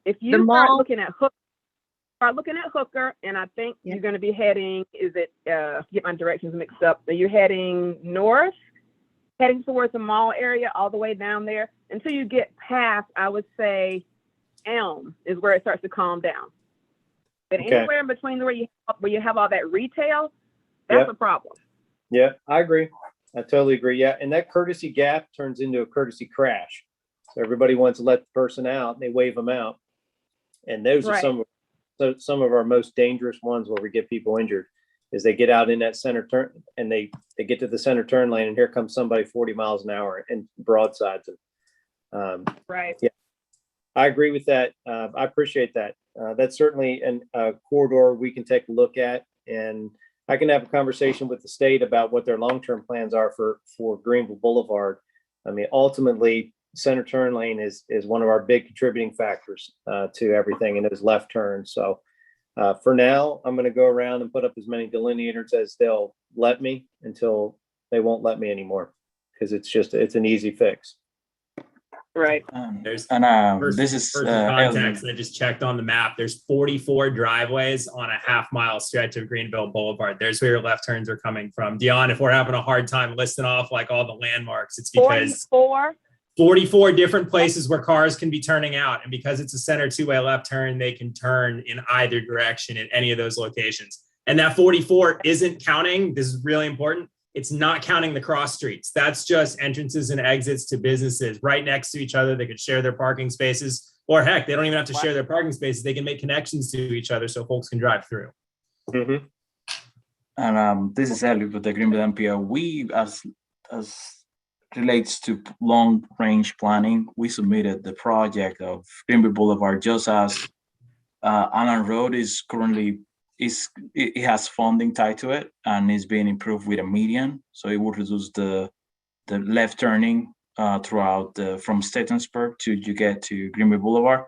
If you start looking at Hooker, and I think you're going to be heading, get my directions mixed up, but you're heading north, heading towards the mall area all the way down there until you get past, I would say, Elm is where it starts to calm down. But anywhere in between where you have all that retail, that's a problem. Yeah, I agree. I totally agree. Yeah, and that courtesy gap turns into a courtesy crash. So everybody wants to let the person out, and they wave them out. And those are some of our most dangerous ones where we get people injured, is they get out in that center turn and they get to the center turn lane, and here comes somebody 40 miles an hour and broadsides them. Yeah, I agree with that. I appreciate that. That's certainly a corridor we can take a look at, and I can have a conversation with the state about what their long-term plans are for Greenville Boulevard. I mean, ultimately, center turn lane is one of our big contributing factors to everything, and those left turns. So for now, I'm going to go around and put up as many delineators as they'll let me until they won't let me anymore, because it's an easy fix. Right. There's And this is for Elvin. context, I just checked on the map. There's 44 driveways on a half-mile stretch of Greenville Boulevard. There's where your left turns are coming from. Dion, if we're having a hard time listing off like all the landmarks, it's because 44 different places where cars can be turning out. And because it's a center two-way left turn, they can turn in either direction at any of those locations. And that 44 isn't counting, this is really important, it's not counting the cross streets. That's just entrances and exits to businesses right next to each other. They could share their parking spaces, or heck, they don't even have to share their parking spaces. They can make connections to each other so folks can drive through. Mhm. And this is Elliot with the Greenville MPO. We, as relates to long range planning, we submitted the project of Greenville Boulevard just as Allen Road is currently it has funding tied to it and is being improved with a median, so it would reduce the left turning throughout from Statensburg to you get to Greenway Boulevard.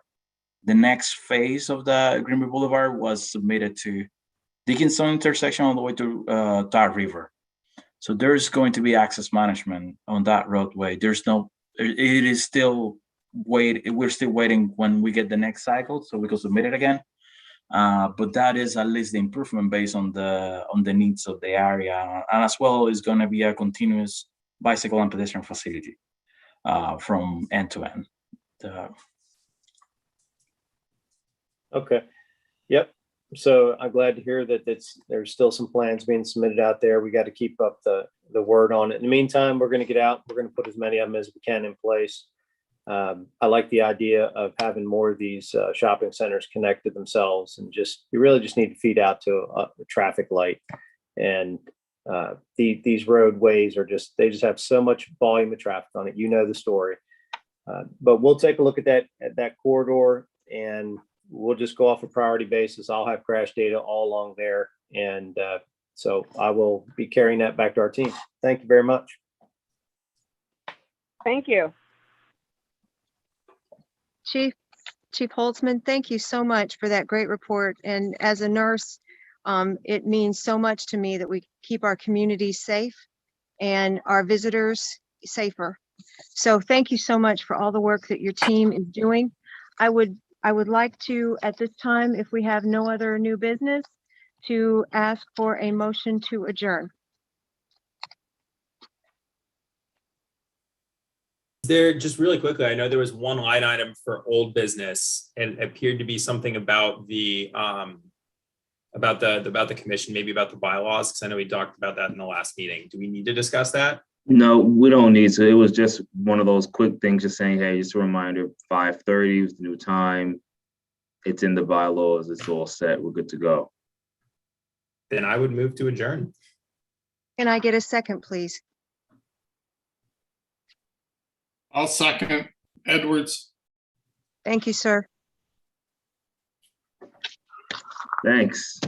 The next phase of the Greenway Boulevard was submitted to Dickinson intersection all the way to Tar River. So there's going to be access management on that roadway. It is still we're still waiting when we get the next cycle so we can submit it again. But that is at least the improvement based on the needs of the area, and as well is going to be a continuous bicycle and pedestrian facility from end to end. Okay. Yep. So I'm glad to hear that there's still some plans being submitted out there. We got to keep up the word on it. In the meantime, we're going to get out. We're going to put as many of them as we can in place. I like the idea of having more of these shopping centers connect to themselves, and you really just need to feed out to a traffic light. And these roadways they just have so much volume of traffic on it. You know the story. But we'll take a look at that corridor, and we'll just go off a priority basis. I'll have crash data all along there. And so I will be carrying that back to our team. Thank you very much. Thank you. Chief Holtzman, thank you so much for that great report. And as a nurse, it means so much to me that we keep our communities safe and our visitors safer. So thank you so much for all the work that your team is doing. I would like to, at this time, if we have no other new business, to ask for a motion to adjourn. There, just really quickly, I know there was one line item for old business and it appeared to be something about the commission, maybe about the bylaws, because I know we talked about that in the last meeting. Do we need to discuss that? No, we don't need to. It was just one of those quick things, just saying, hey, just a reminder, 5:30 was the new time. It's in the bylaws. It's all set. We're good to go. Then I would move to adjourn. Can I get a second, please? I'll second. Edwards. Thank you, sir. Thanks.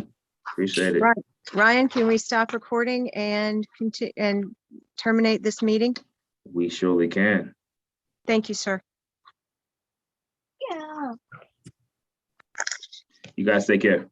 Appreciate it. Right. Ryan, can we stop recording and terminate this meeting? We surely can. Thank you, sir. Yeah. You guys take care.